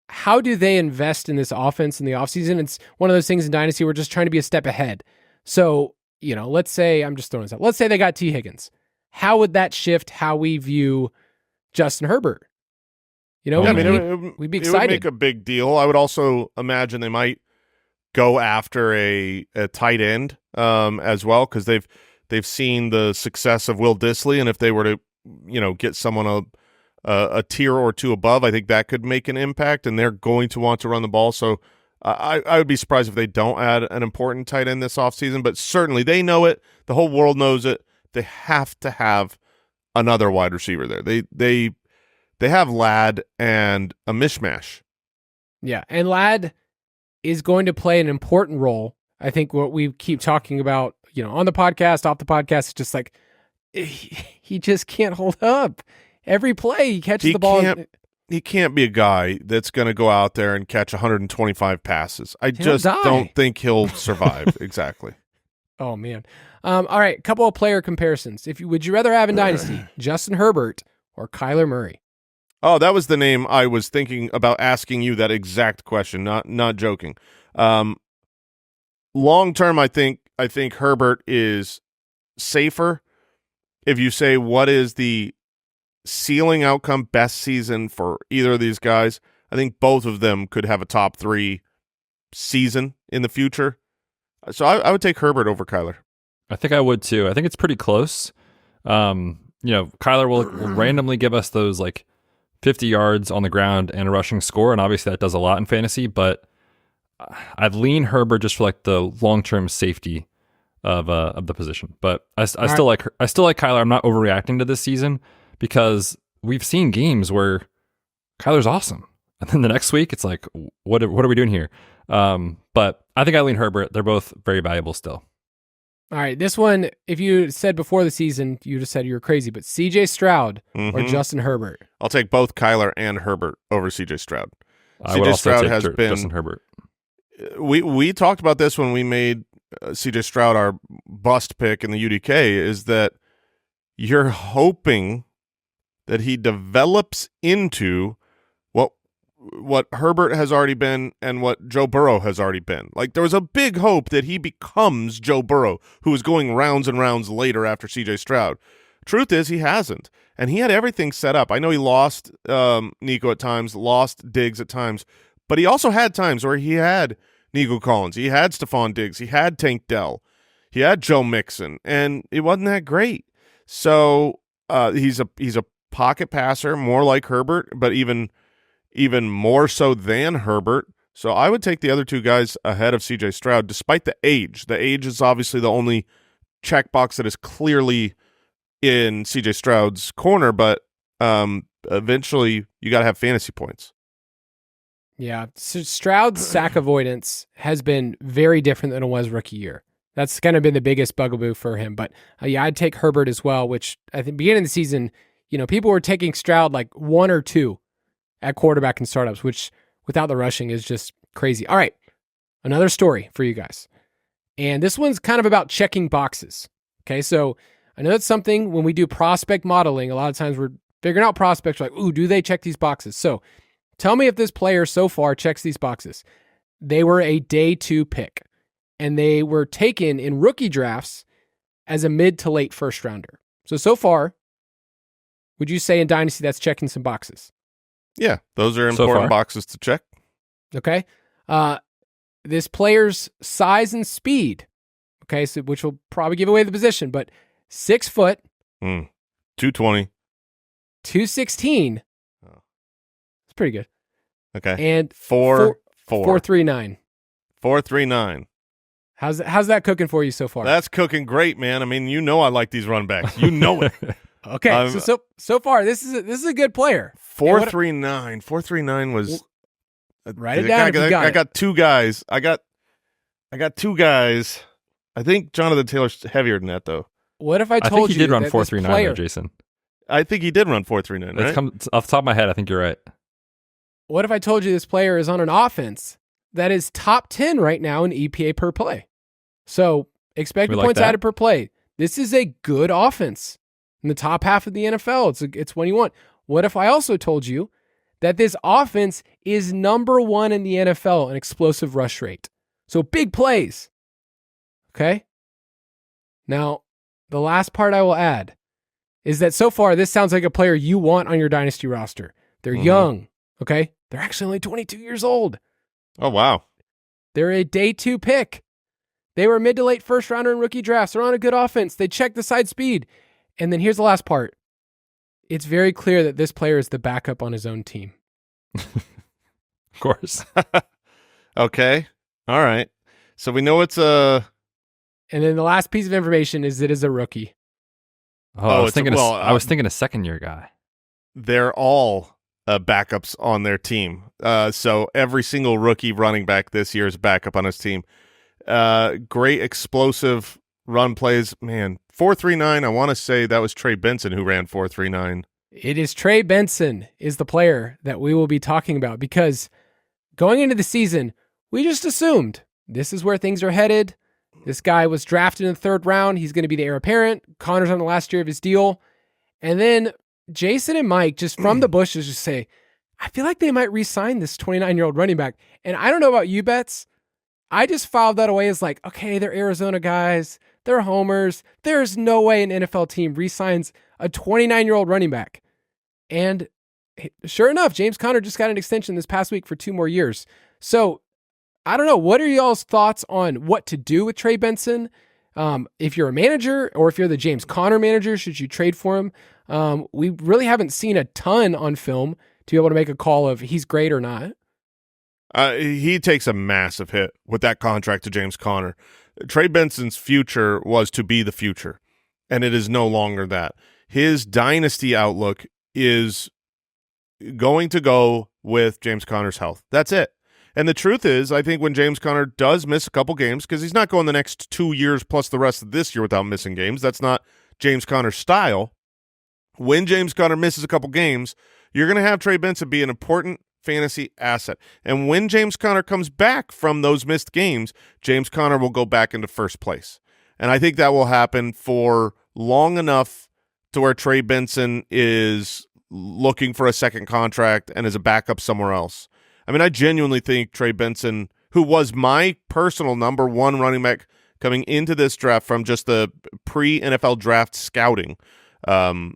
how do they invest in this offense in the offseason? It's one of those things in Dynasty, we're just trying to be a step ahead. So, let's say, I'm just throwing this out. Let's say they got T. Higgins. How would that shift how we view Justin Herbert? We'd be excited.
It would make a big deal. I would also imagine they might go after a tight end as well, because they've seen the success of Will Dissly, and if they were to get someone a tier or two above, I think that could make an impact, and they're going to want to run the ball. So I would be surprised if they don't add an important tight end this offseason, but certainly they know it. The whole world knows it. They have to have another wide receiver there. They have Ladd and a mishmash.
Yeah, and Ladd is going to play an important role. I think what we keep talking about, on the podcast, off the podcast, is just like he just can't hold up. Every play he catches the ball.
He can't be a guy that's going to go out there and catch 125 passes. I just don't think he'll survive. Exactly.
Oh, man. All right, a couple of player comparisons. Would you rather have in Dynasty Justin Herbert or Kyler Murray?
Oh, that was the name I was thinking about asking you that exact question. Not joking. Long term, I think Herbert is safer. If you say what is the ceiling outcome best season for either of these guys, I think both of them could have a top 3 season in the future. So I would take Herbert over Kyler.
I think I would too. I think it's pretty close. Kyler will randomly give us those 50 yards on the ground and a rushing score, and obviously that does a lot in fantasy, but I'd lean Herbert just for the long-term safety of the position. But I still like Kyler. I'm not overreacting to this season because we've seen games where Kyler's awesome, and then the next week it's like, what are we doing here? But I think I lean Herbert. They're both very valuable still.
All right, this one, if you said before the season, you just said you were crazy, but CJ Stroud or Justin Herbert?
I'll take both Kyler and Herbert over CJ Stroud.
I would also take Justin Herbert.
We talked about this when we made CJ Stroud our bust pick in the UDK, is that you're hoping that he develops into what Herbert has already been and what Joe Burrow has already been. There was a big hope that he becomes Joe Burrow, who was going rounds and rounds later after CJ Stroud. Truth is, he hasn't, and he had everything set up. I know he lost Nico at times, lost Diggs at times, but he also had times where he had Nico Collins, he had Stephon Diggs, he had Tank Dell, he had Joe Mixon, and it wasn't that great. So he's a pocket passer, more like Herbert, but even more so than Herbert. So I would take the other two guys ahead of CJ Stroud, despite the age. The age is obviously the only checkbox that is clearly in CJ Stroud's corner, but eventually you got to have fantasy points.
Yeah, so Stroud's sack avoidance has been very different than it was rookie year. That's kind of been the biggest bugaboo for him. But I'd take Herbert as well, which I think beginning of the season, people were taking Stroud 1 or 2 at quarterback in startups, which without the rushing is just crazy. All right, another story for you guys. And this one's kind of about checking boxes. Okay, so I know that's something when we do prospect modeling, a lot of times we're figuring out prospects, we're like, ooh, do they check these boxes? So tell me if this player so far checks these boxes. They were a day 2 pick, and they were taken in rookie drafts as a mid to late first rounder. So far, would you say in Dynasty that's checking some boxes?
Yeah, those are important boxes to check.
Okay. This player's size and speed, okay, so which will probably give away the position, but 6 foot,
220,
216. Oh. It's pretty good.
Okay.
And
439. 439.
How's that cooking for you so far?
That's cooking great, man. I mean, I like these run backs. You know it.
Okay, so far this is a good player.
439. 439 was
write it down.
I got 2 guys. I got 2 guys. I think Jonathan Taylor's heavier than that, though.
What if I told you?
I think he did run 439 there, Jason.
I think he did run 439. Right?
Off the top of my head, I think you're right.
What if I told you this player is on an offense that is top 10 right now in EPA per play? So Expected
We like
points
that.
added per play. This is a good offense in the top half of the NFL. It's what you want. What if I also told you that this offense is number 1 in the NFL in explosive rush rate? So big plays. Okay? Now, the last part I will add is that so far, this sounds like a player you want on your dynasty roster. They're young. Okay? They're actually only 22 years old.
Oh, wow.
They're a day 2 pick. They were mid to late first rounder in rookie drafts. They're on a good offense. They check the side speed. And then here's the last part. It's very clear that this player is the backup on his own team.
Of course.
Okay. All right. So we know it's a...
And then the last piece of information is it is a rookie.
I was thinking
a
a second-year guy.
They're all backups on their team. So every single rookie running back this year is backup on his team. Great explosive run plays. Man, 4.39, I want to say that was Trey Benson who ran 4.39.
It is Trey Benson is the player that we will be talking about because going into the season, we just assumed this is where things are headed. This guy was drafted in the 3rd round. He's going to be the heir apparent. Connor's on the last year of his deal. And then Jason and Mike just from the bushes just say, I feel like they might re-sign this 29-year-old running back. And I don't know about you, Betz. I just filed that away as like, okay, they're Arizona guys. They're homers. There's no way an NFL team re-signs a 29-year-old running back. And sure enough, James Conner just got an extension this past week for 2 more years. So I don't know. What are y'all's thoughts on what to do with Trey Benson? If you're a manager or if you're the James Conner manager, should you trade for him? We really haven't seen a ton on film to be able to make a call of he's great or not.
He takes a massive hit with that contract to James Conner. Trey Benson's future was to be the future, and it is no longer that. His dynasty outlook is going to go with James Conner's health. That's it. And the truth is, I think when James Conner does miss a couple games, because he's not going the next 2 years plus the rest of this year without missing games. That's not James Conner's style. When James Conner misses a couple games, you're going to have Trey Benson be an important fantasy asset. And when James Conner comes back from those missed games, James Conner will go back into first place. And I think that will happen for long enough to where Trey Benson is looking for a second contract and is a backup somewhere else. I mean, I genuinely think Trey Benson, who was my personal number 1 running back coming into this draft from just the pre-NFL draft scouting, when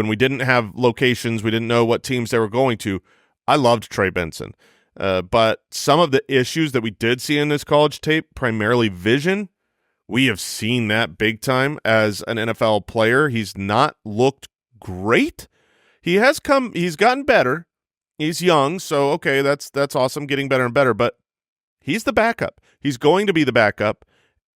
we didn't have locations, we didn't know what teams they were going to, I loved Trey Benson. But some of the issues that we did see in this college tape, primarily vision, we have seen that big time as an NFL player. He's not looked great. He's gotten better. He's young, so okay, that's awesome, getting better and better, but he's the backup. He's going to be the backup,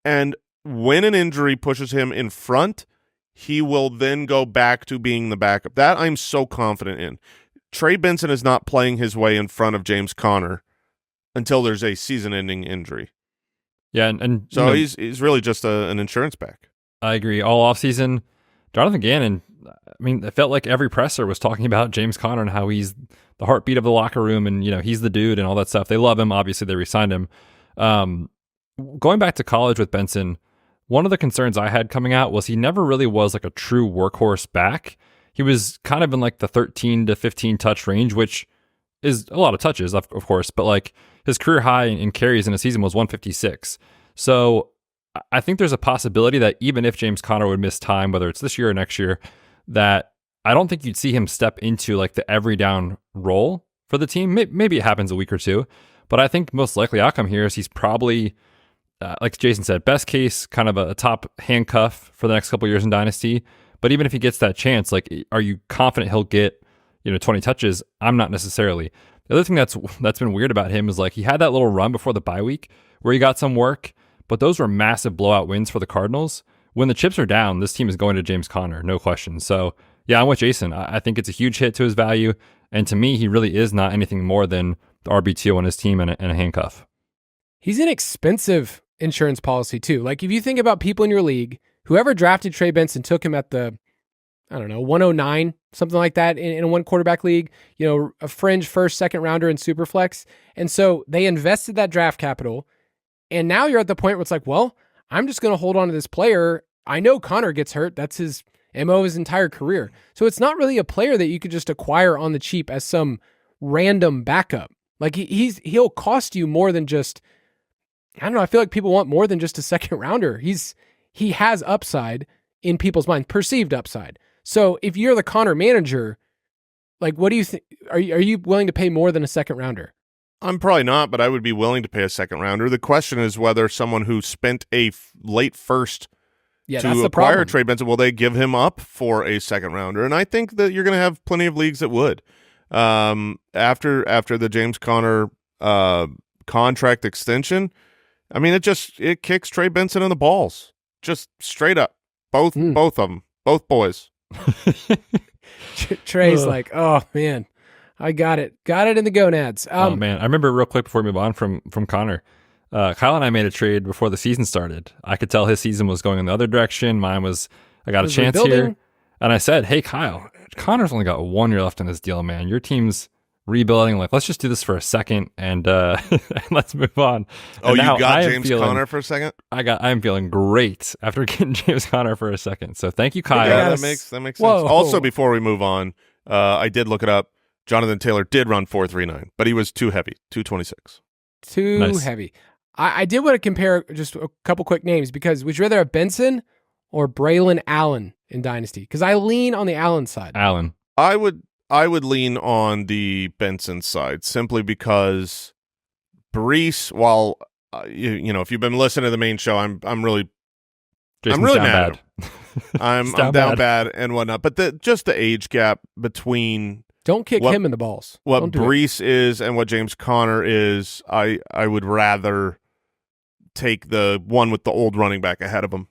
and when an injury pushes him in front, he will then go back to being the backup. That I'm so confident in. Trey Benson is not playing his way in front of James Conner until there's a season-ending injury.
Yeah, and
so he's really just an insurance back.
I agree. All offseason, Jonathon Gannon, I mean, it felt like every presser was talking about James Conner and how he's the heartbeat of the locker room and, he's the dude and all that stuff. They love him. Obviously, they re-signed him. Going back to college with Benson, one of the concerns I had coming out was he never really was like a true workhorse back. He was kind of in like the 13 to 15 touch range, which is a lot of touches, of course, but like his career high in carries in a season was 156. So I think there's a possibility that even if James Conner would miss time, whether it's this year or next year, that I don't think you'd see him step into like the every down role for the team. Maybe it happens a week or two, but I think most likely outcome here is he's probably, like Jason said, best case, kind of a top handcuff for the next couple of years in Dynasty. But even if he gets that chance, like, are you confident he'll get, 20 touches? I'm not necessarily. The other thing that's been weird about him is like he had that little run before the bye week where he got some work, but those were massive blowout wins for the Cardinals. When the chips are down, this team is going to James Conner, no question. So yeah, I'm with Jason. I think it's a huge hit to his value, and to me, he really is not anything more than the RB2 on his team and a handcuff.
He's an expensive insurance policy too. Like if you think about people in your league, whoever drafted Trey Benson took him at the, 109, something like that in a 1 quarterback league, a fringe first, second rounder in Superflex. And so they invested that draft capital. And now you're at the point where it's like, well, I'm just going to hold on to this player. I know Connor gets hurt. That's his MO his entire career. So it's not really a player that you could just acquire on the cheap as some random backup. Like he'll cost you more than just, I don't know. I feel like people want more than just a second rounder. He has upside in people's minds, perceived upside. So if you're the Connor manager, like, what do you think? Are you willing to pay more than a second rounder?
I'm probably not, but I would be willing to pay a second rounder. The question is whether someone who spent a late first to acquire Trey Benson, will they give him up for a second rounder? And I think that you're going to have plenty of leagues that would. After the James Conner contract extension, I mean, it kicks Trey Benson in the balls, just straight up. Both of them, both boys.
Trey's like, oh man, I got it in the gonads.
Oh man, I remember real quick before we move on from Connor, Kyle and I made a trade before the season started. I could tell his season was going in the other direction. Mine was, I got a chance here, and I said, hey Kyle, Connor's only got 1 year left in his deal, man. Your team's rebuilding. Like, let's just do this for a second and let's move on.
Oh, you got James Conner for a second?
I'm feeling great after getting James Conner for a second. So thank you, Kyle.
Yeah, that makes sense. Whoa. Also, before we move on, I did look it up. Jonathan Taylor did run 4.39, but he was too heavy, 226.
Too heavy. I did want to compare just a couple quick names, because would you rather have Benson or Braylon Allen in Dynasty? Because I lean on the Allen side.
Allen.
I would lean on the Benson side simply because Brees, while you know, if you've been listening to the main show, I'm really mad at him. I'm down bad and whatnot. But just the age gap between
don't kick him in the balls.
What Brees is and what James Conner is, I would rather take the one with the old running back ahead of him.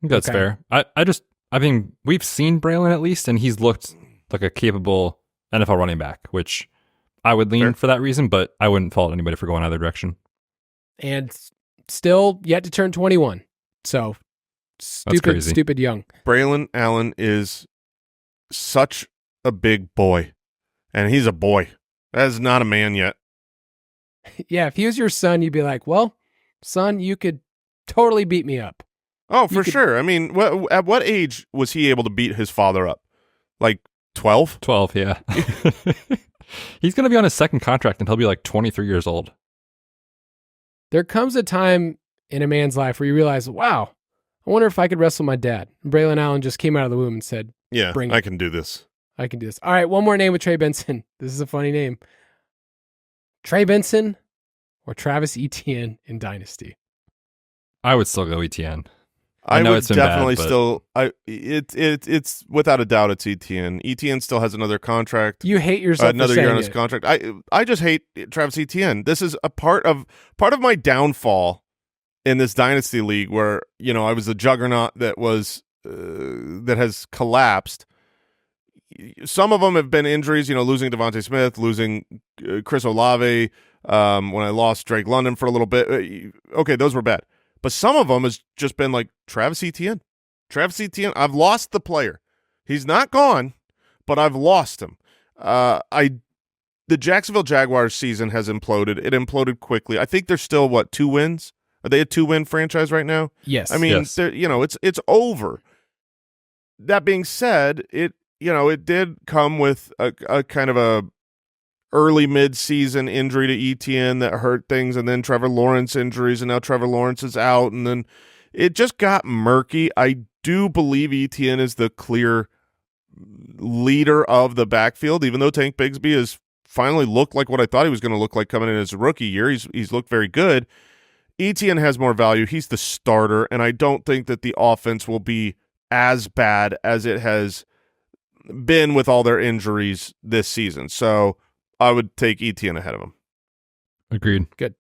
That's fair. I mean, we've seen Braylon at least, and he's looked like a capable NFL running back, which I would lean for that reason, but I wouldn't fault anybody for going either direction.
And still yet to turn 21. So stupid young.
Braylon Allen is such a big boy, and he's a boy. That is not a man yet.
Yeah, if he was your son, you'd be like, well, son, you could totally beat me up.
Oh, for sure. I mean, at what age was he able to beat his father up? Like 12?
12, yeah. He's going to be on his second contract, and he'll be like 23 years old.
There comes a time in a man's life where you realize, wow, I wonder if I could wrestle my dad. And Braylon Allen just came out of the womb and said,
yeah,
bring
I
it.
can do this.
I can do this. All right, one more name with Trey Benson. This is a funny name. Trey Benson or Travis Etienne in Dynasty?
I would still go Etienne.
I
know
would
it's been
definitely
bad,
it's without a doubt it's Etienne. Etienne still has another contract.
You hate yourself
another
for
year on
saying
his contract. I just hate Travis Etienne. This is a part of my downfall in this dynasty league, where, you know, I was the juggernaut that has collapsed. Some of them have been injuries, you know, losing Devontae Smith, losing Chris Olave, when I lost Drake London for a little bit. Okay, those were bad. But some of them has just been like Travis Etienne. Travis Etienne, I've lost the player. He's not gone, but I've lost him. The Jacksonville Jaguars season has imploded. It imploded quickly. I think they're still, 2 wins? Are they a 2-win franchise right now?
Yes.
I mean,
yes.
You know, it's over. That being said, it did come with a kind of a early mid-season injury to Etienne that hurt things, and then Trevor Lawrence injuries, and now Trevor Lawrence is out, and then it just got murky. I do believe Etienne is the clear leader of the backfield, even though Tank Bigsby has finally looked like what I thought he was going to look like coming in his rookie year. He's looked very good. Etienne has more value. He's the starter, and I don't think that the offense will be as bad as it has been with all their injuries this season. So I would take Etienne ahead of him.
Agreed.
Good.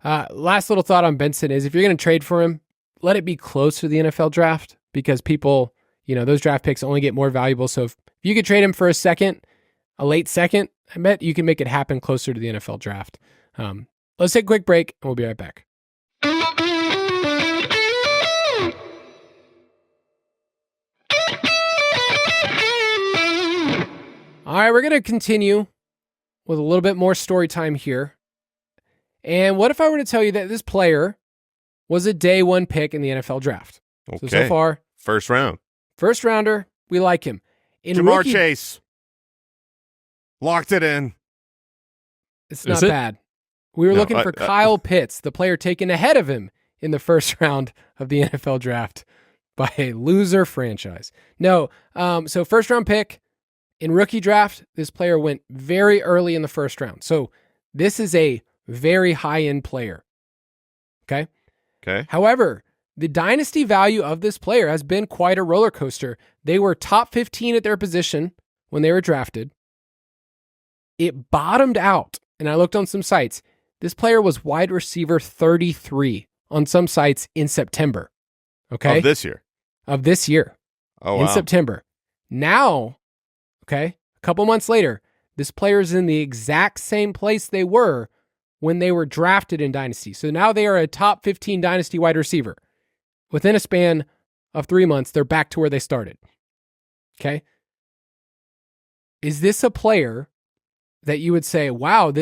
Last little thought on Benson is, if you're going to trade for him, let it be close to the NFL draft, because people, you know, those draft picks only get more valuable. So if you could trade him for a late second, I bet you can make it happen closer to the NFL draft. Let's take a quick break, and we'll be right back. All right, we're going to continue with a little bit more story time here. And what if I were to tell you that this player was a day one pick in the NFL draft.
Okay.
So far,
First round.
first rounder, we like him. In
Jamar
rookie,
Chase. Locked it in.
it's not
Is it?
bad. We were
No,
looking for Kyle Pitts, the player taken ahead of him in the first round of the NFL draft by a loser franchise. No, so first round pick in rookie draft, this player went very early in the first round. So this is a very high-end player. Okay?
Okay.
However, the dynasty value of this player has been quite a roller coaster. They were top 15 at their position when they were drafted. It bottomed out, and I looked on some sites. This player was wide receiver 33 on some sites in September. Okay?
Of this year.
Of this year.
Oh,
in
wow.
September. Now, okay, a couple months later, this player is in the exact same place they were when they were drafted in Dynasty. So now they are a top 15 Dynasty wide receiver. Within a span of 3 months, they're back to where they started. Okay? Is this a player that you would say, wow,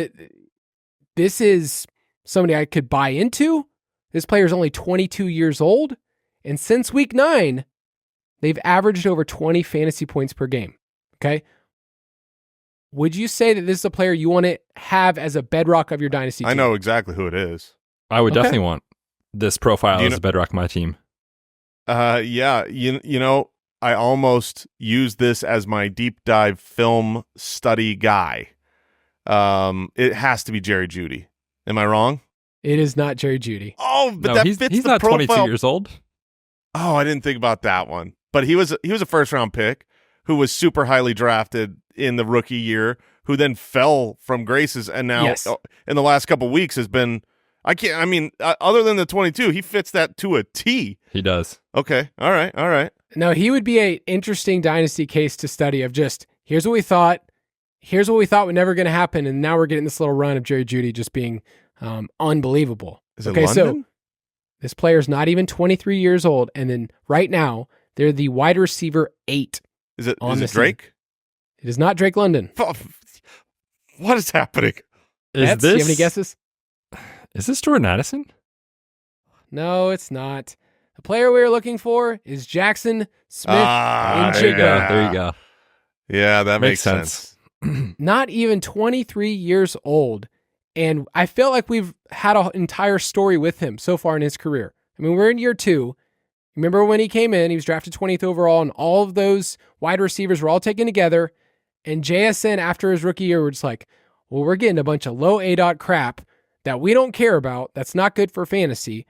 this is somebody I could buy into? This player is only 22 years old. And since week 9, they've averaged over 20 fantasy points per game. Okay? Would you say that this is a player you want to have as a bedrock of your dynasty team?
I know exactly who it is.
I would
Okay.
definitely want this profile
Do you
as a bedrock of my team.
Yeah, you know, I almost use this as my deep dive film study guy. It has to be Jerry Jeudy. Am I wrong?
It is not Jerry Jeudy.
Oh, but
No,
that
he's
fits the
not
profile.
22 years old.
Oh, I didn't think about that one. But he was a first round pick who was super highly drafted in the rookie year, who then fell from graces, and now
Yes.
in the last couple weeks has been. Other than the 22, he fits that to a T.
He does.
Okay, all right.
No, he would be an interesting dynasty case to study of just, here's what we thought was never going to happen, and now we're getting this little run of Jerry Jeudy just being unbelievable.
Is it
Okay,
London?
so this player's not even 23 years old, and then right now, they're the wide receiver 8.
Is it
on the
Drake?
It is not Drake London.
What is happening?
Is
Betz, do you have any guesses?
Is this Jordan Addison?
No, it's not. The player we were looking for is Jackson Smith
Ah,
in
There you
Chico.
go. There you go.
Yeah, that makes
Makes
sense.
Not even 23 years old. And I feel like we've had an entire story with him so far in his career. I mean, we're in year 2. Remember when he came in, he was drafted 20th overall, and all of those wide receivers were all taken together. And JSN, after his rookie year, were just like, well, we're getting a bunch of low ADOT crap that we don't care about. That's not good for fantasy.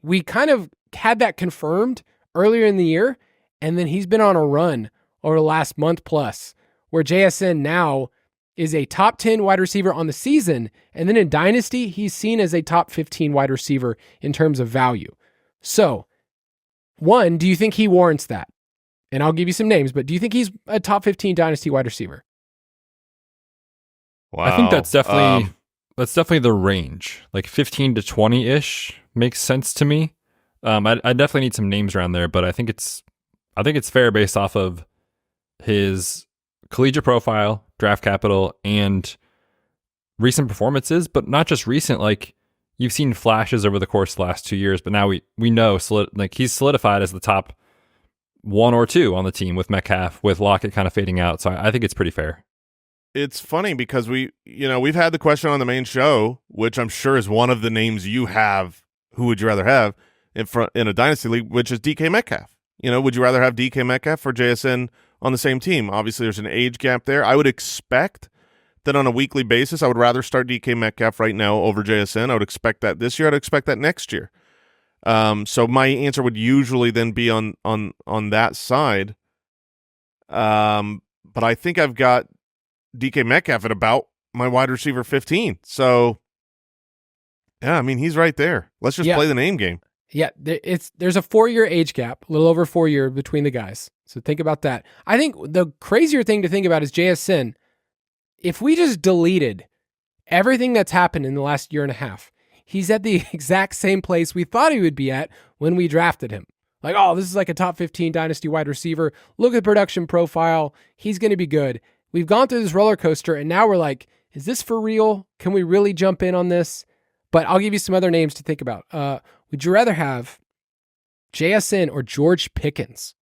We kind of had that confirmed earlier in the year, and then he's been on a run over the last month plus, where JSN now is a top 10 wide receiver on the season, and then in Dynasty, he's seen as a top 15 wide receiver in terms of value. So, one, do you think he warrants that? And I'll give you some names, but do you think he's a top 15 Dynasty wide receiver?
Wow.
I think that's definitely the range. Like 15 to 20-ish makes sense to me. I definitely need some names around there, but I think it's fair based off of his collegiate profile, draft capital, and recent performances, but not just recent. Like, you've seen flashes over the course of the last 2 years, but now we know he's solidified as the top 1 or 2 on the team with Metcalf, with Lockett kind of fading out. So I think it's pretty fair.
It's funny because we've had the question on the main show, which I'm sure is one of the names you have. Who would you rather have in a dynasty league, which is DK Metcalf? Would you rather have DK Metcalf or JSN on the same team? Obviously, there's an age gap there. I would expect that on a weekly basis, I would rather start DK Metcalf right now over JSN. I would expect that this year. I'd expect that next year. So my answer would usually then be on that side. But I think I've got DK Metcalf at about my wide receiver 15. So, yeah, I mean, he's right there. Let's just play the name game.
Yeah, there's a 4-year age gap, a little over 4 years between the guys. So think about that. I think the crazier thing to think about is JSN. If we just deleted everything that's happened in the last year and a half, he's at the exact same place we thought he would be at when we drafted him. Like, oh, this is like a top 15 dynasty wide receiver. Look at the production profile. He's going to be good. We've gone through this roller coaster, and now we're like, is this for real? Can we really jump in on this? But I'll give you some other names to think about. Would you rather have JSN or George Pickens?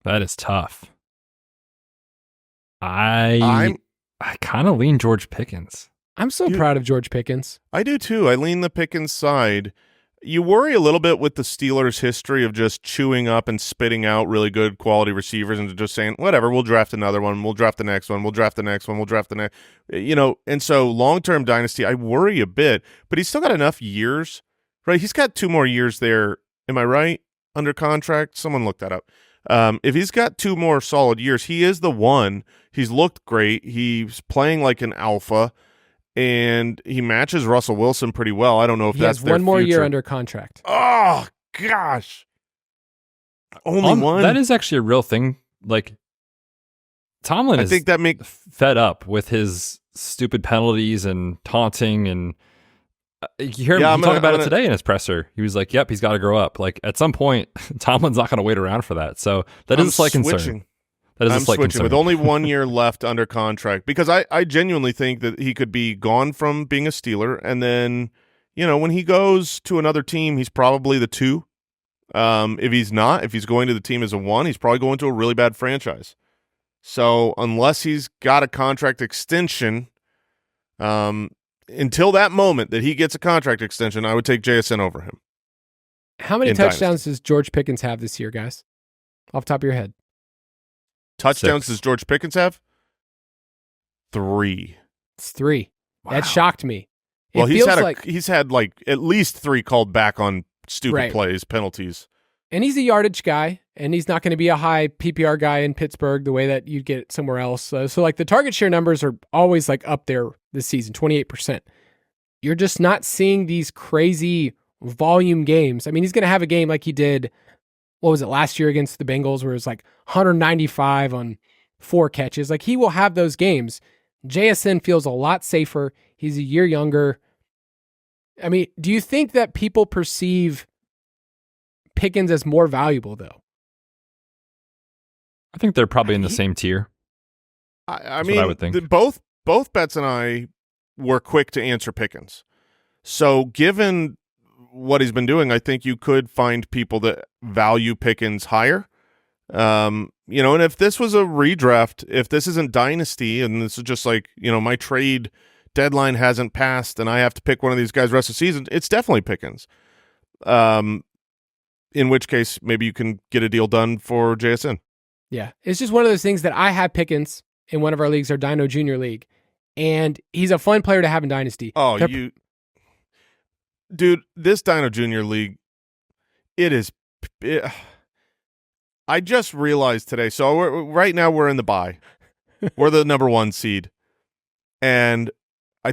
That is tough. I kind of lean George Pickens.
I'm so proud of George Pickens.
I do too. I lean the Pickens side. You worry a little bit with the Steelers' history of just chewing up and spitting out really good quality receivers and just saying, whatever, we'll draft another one, we'll draft the next one, we'll draft the next one, we'll draft the next. And so long-term dynasty, I worry a bit, but he's still got enough years, right? He's got 2 more years there. Am I right? Under contract? Someone look that up. If he's got 2 more solid years, he is the one. He's looked great. He's playing like an alpha. And he matches Russell Wilson pretty well. I don't know if that's their
one more
future.
year under contract.
Oh, gosh. Only one?
That is actually a real thing. Like, Tomlin is fed up with his stupid penalties and taunting. And you hear him talk about it today in his presser. He was like, yep, he's got to grow up. Like, at some point, Tomlin's not going to wait around for that. So that is a slight concern.
I'm switching with only 1 year left under contract because I genuinely think that he could be gone from being a Steeler, and then when he goes to another team, he's probably the 2. If he's going to the team as a 1, he's probably going to a really bad franchise. So unless he's got a contract extension, until that moment that he gets a contract extension, I would take JSN over him.
How many touchdowns does George Pickens have this year, guys? Off the top of your head.
Touchdowns
6.
does George Pickens have? 3.
It's 3.
Wow.
That shocked me.
Well, he's had at least 3 called back on stupid plays, penalties.
And he's a yardage guy, and he's not going to be a high PPR guy in Pittsburgh the way that you'd get somewhere else. So like the target share numbers are always like up there this season, 28%. You're just not seeing these crazy volume games. I mean, he's going to have a game like he did, what was it, last year against the Bengals, where it was like 195 on 4 catches. Like, he will have those games. JSN feels a lot safer. He's a year younger. I mean, do you think that people perceive Pickens as more valuable, though?
I think they're probably in the same tier.
I mean,
what I would think.
Both Betz and I were quick to answer Pickens. So given what he's been doing, I think you could find people that value Pickens higher. And if this was a redraft, if this isn't Dynasty and this is just like, my trade deadline hasn't passed and I have to pick one of these guys the rest of the season, it's definitely Pickens. In which case, maybe you can get a deal done for JSN.
Yeah. It's just one of those things that I have Pickens in one of our leagues, our Dino Junior League, and he's a fun player to have in Dynasty.
Oh, Dude, this Dino Junior League, I just realized today. So right now we're in the bye. We're the number 1 seed, and I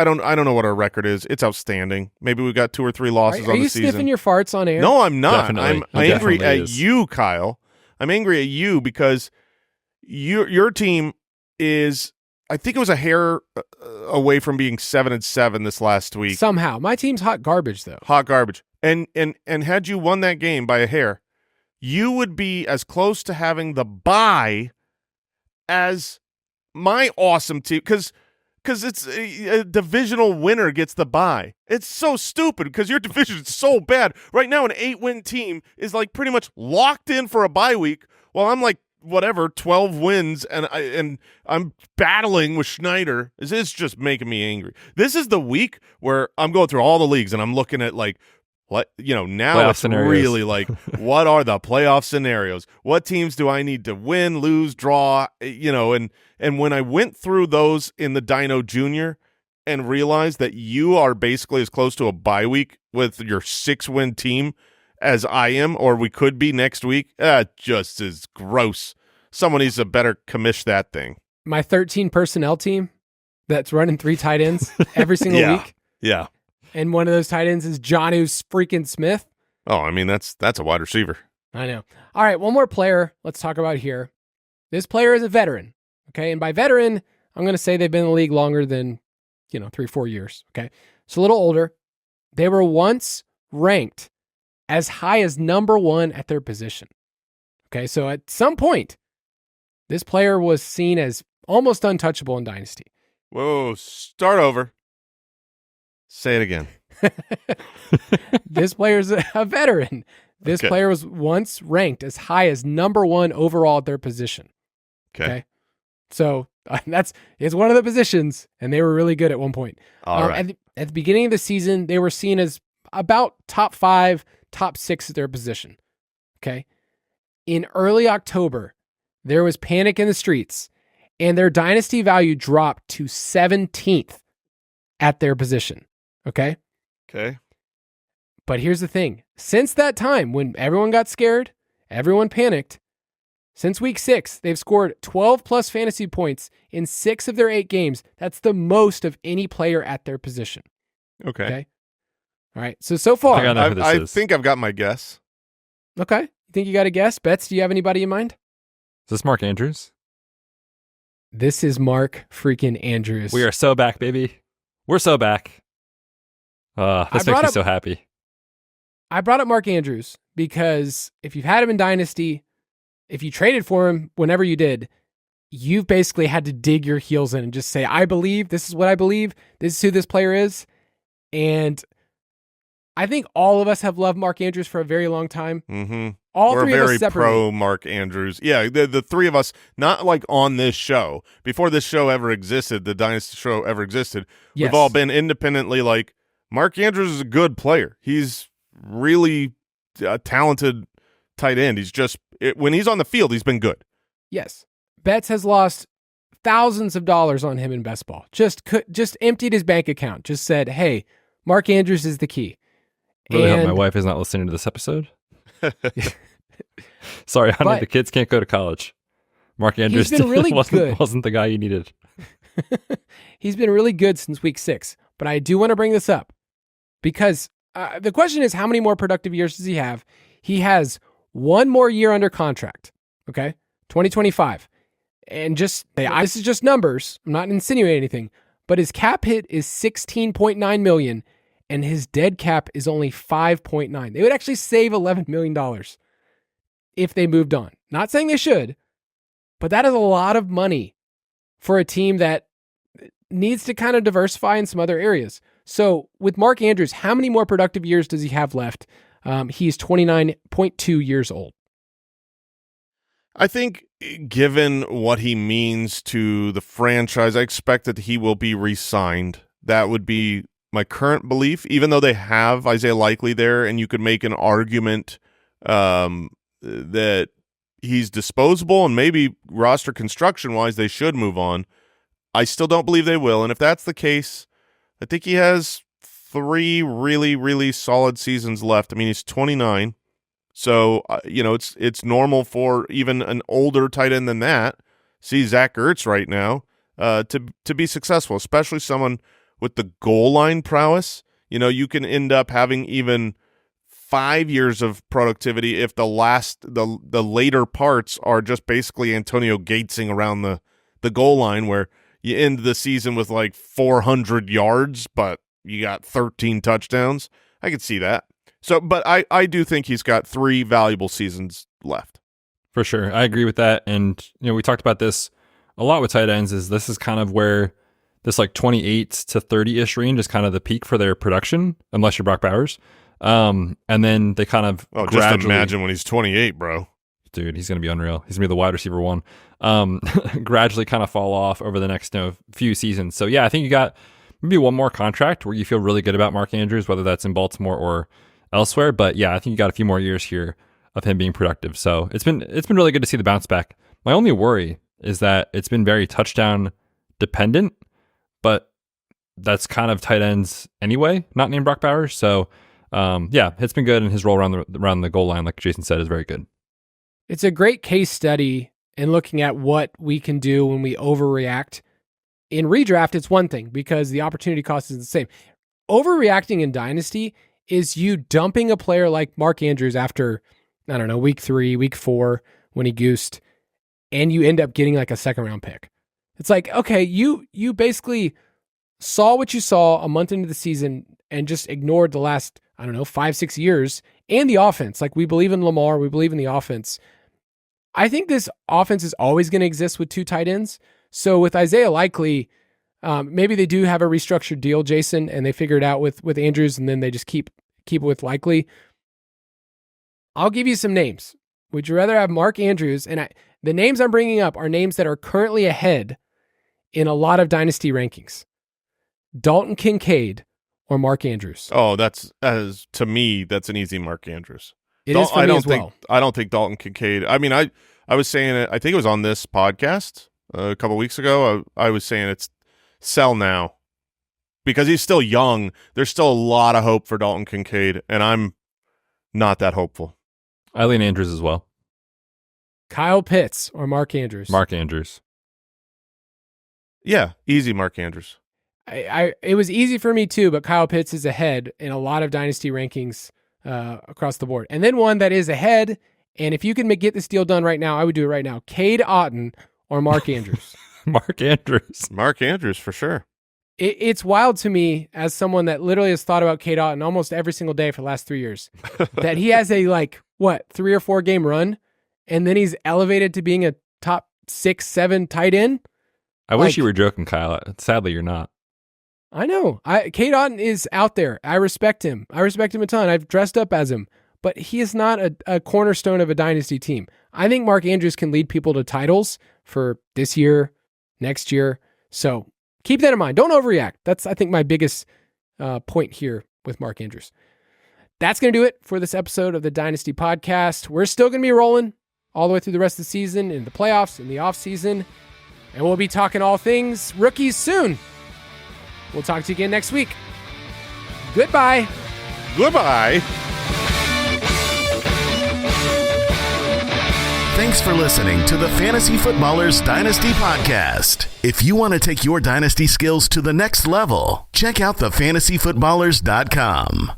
don't know what our record is. It's outstanding. Maybe we got 2 or 3 losses on the season.
Are you sniffing your farts on air?
No, I'm not.
Definitely.
I'm angry at you, Kyle. I'm angry at you because your team is, I think it was a hair away from being 7-7 this last week.
Somehow. My team's hot garbage, though.
Hot garbage. And had you won that game by a hair, you would be as close to having the bye as my awesome team. Because it's a divisional winner gets the bye. It's so stupid because your division is so bad. Right now, an 8-win team is like pretty much locked in for a bye week, while I'm like, 12 wins, and I'm battling with Schneider. It's just making me angry. This is the week where I'm going through all the leagues and I'm looking at like, what, now
playoff
it's
scenarios.
Really like, what are the playoff scenarios? What teams do I need to win, lose, draw? And when I went through those in the Dino Junior and realized that you are basically as close to a bye week with your 6-win team as I am, or we could be next week, just is gross. Someone needs to better commish that thing.
My 13 personnel team that's running 3 tight ends every single week.
Yeah.
And one of those tight ends is Jonnu freaking Smith.
Oh, I mean, that's a wide receiver.
I know. All right, one more player let's talk about here. This player is a veteran, okay? And by veteran, I'm going to say they've been in the league longer than, 3-4 years, okay? So a little older. They were once ranked as high as number 1 at their position. Okay, so at some point, this player was seen as almost untouchable in Dynasty.
Whoa, start over. Say it again.
This player's a veteran. This player was once ranked as high as number 1 overall at their position. Okay. So it's one of the positions, and they were really good at one point.
All right.
At the beginning of the season, they were seen as about top 5, top 6 at their position. Okay. In early October, there was panic in the streets, and their dynasty value dropped to 17th at their position. Okay.
Okay.
But here's the thing. Since that time, when everyone got scared, everyone panicked, since week 6, they've scored 12 plus fantasy points in 6 of their 8 games. That's the most of any player at their position.
Okay.
All right. So far,
I think I've got my guess.
Okay. You think you got a guess? Betz, do you have anybody in mind?
Is this Mark Andrews?
This is Mark freaking Andrews.
We are so back, baby. We're so back. This makes me so happy.
I brought up Mark Andrews because if you've had him in Dynasty, if you traded for him whenever you did, you've basically had to dig your heels in and just say, I believe, this is what I believe, this is who this player is. And I think all of us have loved Mark Andrews for a very long time.
Mm-hmm.
All
We're
three of us
very pro Mark Andrews. Yeah, the three of us, not like on this show. Before this show ever existed, the Dynasty show ever existed,
Yes.
We've all been independently like, Mark Andrews is a good player. He's really a talented tight end. He's just, when he's on the field, he's been good.
Yes. Betz has lost thousands of dollars on him in best ball. Just emptied his bank account. Just said, hey, Mark Andrews is the key.
Really hope my wife is not listening to this episode. Sorry, honey, the kids can't go to college. Mark Andrews
really
wasn't the guy you needed.
He's been really good since week 6, but I do want to bring this up because the question is, how many more productive years does he have? He has one more year under contract, okay? 2025. And this is just numbers. I'm not insinuating anything, but his cap hit is $16.9 million, and his dead cap is only $5.9. They would actually save $11 million if they moved on. Not saying they should, but that is a lot of money for a team that needs to kind of diversify in some other areas. So with Mark Andrews, how many more productive years does he have left? He's 29.2 years old.
I think given what he means to the franchise, I expect that he will be re-signed. That would be my current belief, even though they have Isaiah Likely there, and you could make an argument that he's disposable and maybe roster construction-wise they should move on. I still don't believe they will, and if that's the case, I think he has 3 really, really solid seasons left. I mean, he's 29, so it's normal for even an older tight end than that. See Zach Ertz right now to be successful, especially someone with the goal line prowess. You can end up having even 5 years of productivity if the later parts are just basically Antonio Gatesing around the goal line, where you end the season with like 400 yards, but you got 13 touchdowns. I could see that. So, but I do think he's got 3 valuable seasons left.
For sure. I agree with that. And, we talked about this a lot with tight ends, is this is kind of where this like 28 to 30-ish range is kind of the peak for their production, unless you're Brock Bowers. And then they kind of
just imagine when he's 28, bro.
Dude, he's going to be unreal. He's going to be the wide receiver 1. Gradually kind of fall off over the next few seasons. So, yeah, I think you got maybe one more contract where you feel really good about Mark Andrews, whether that's in Baltimore or elsewhere. But, yeah, I think you got a few more years here of him being productive. So it's been really good to see the bounce back. My only worry is that it's been very touchdown dependent, but that's kind of tight ends anyway, not named Brock Bowers. So, yeah, it's been good, and his role around the goal line, like Jason said, is very good.
It's a great case study in looking at what we can do when we overreact. In redraft, it's one thing because the opportunity cost is the same. Overreacting in Dynasty is you dumping a player like Mark Andrews after, I don't know, week 3, week 4, when he goosed, and you end up getting like a second-round pick. It's like, okay, you basically saw what you saw a month into the season and just ignored the last, 5-6 years and the offense. Like, we believe in Lamar, we believe in the offense. I think this offense is always going to exist with 2 tight ends. So with Isaiah Likely, Maybe they do have a restructured deal, Jason, and they figure it out with Andrews, and then they just keep it with Likely. I'll give you some names. Would you rather have Mark Andrews? And the names I'm bringing up are names that are currently ahead in a lot of dynasty rankings. Dalton Kincaid or Mark Andrews.
Oh, to me, that's an easy Mark Andrews.
It is for me as well.
I don't think Dalton Kincaid. I mean, I was saying it. I think it was on this podcast a couple weeks ago. I was saying it's sell now because he's still young. There's still a lot of hope for Dalton Kincaid, and I'm not that hopeful.
I lean Andrews as well.
Kyle Pitts or Mark Andrews?
Mark Andrews.
Yeah, easy Mark Andrews.
It was easy for me too, but Kyle Pitts is ahead in a lot of dynasty rankings across the board. And then one that is ahead, and if you can get this deal done right now, I would do it right now. Cade Otton or Mark Andrews?
Mark Andrews.
Mark Andrews for sure.
It's wild to me as someone that literally has thought about Cade Otton almost every single day for the last 3 years that he has a 3 or 4 game run, and then he's elevated to being a top 6, 7 tight end.
I wish you were joking, Kyle. Sadly, you're not.
I know. Cade Otton is out there. I respect him. I respect him a ton. I've dressed up as him, but he is not a cornerstone of a dynasty team. I think Mark Andrews can lead people to titles for this year, next year. So keep that in mind. Don't overreact. That's, I think, my biggest point here with Mark Andrews. That's going to do it for this episode of the Dynasty Podcast. We're still going to be rolling all the way through the rest of the season, in the playoffs, in the offseason, and we'll be talking all things rookies soon. We'll talk to you again next week. Goodbye.
Goodbye.
Thanks for listening to the Fantasy Footballers Dynasty Podcast. If you want to take your dynasty skills to the next level, check out thefantasyfootballers.com.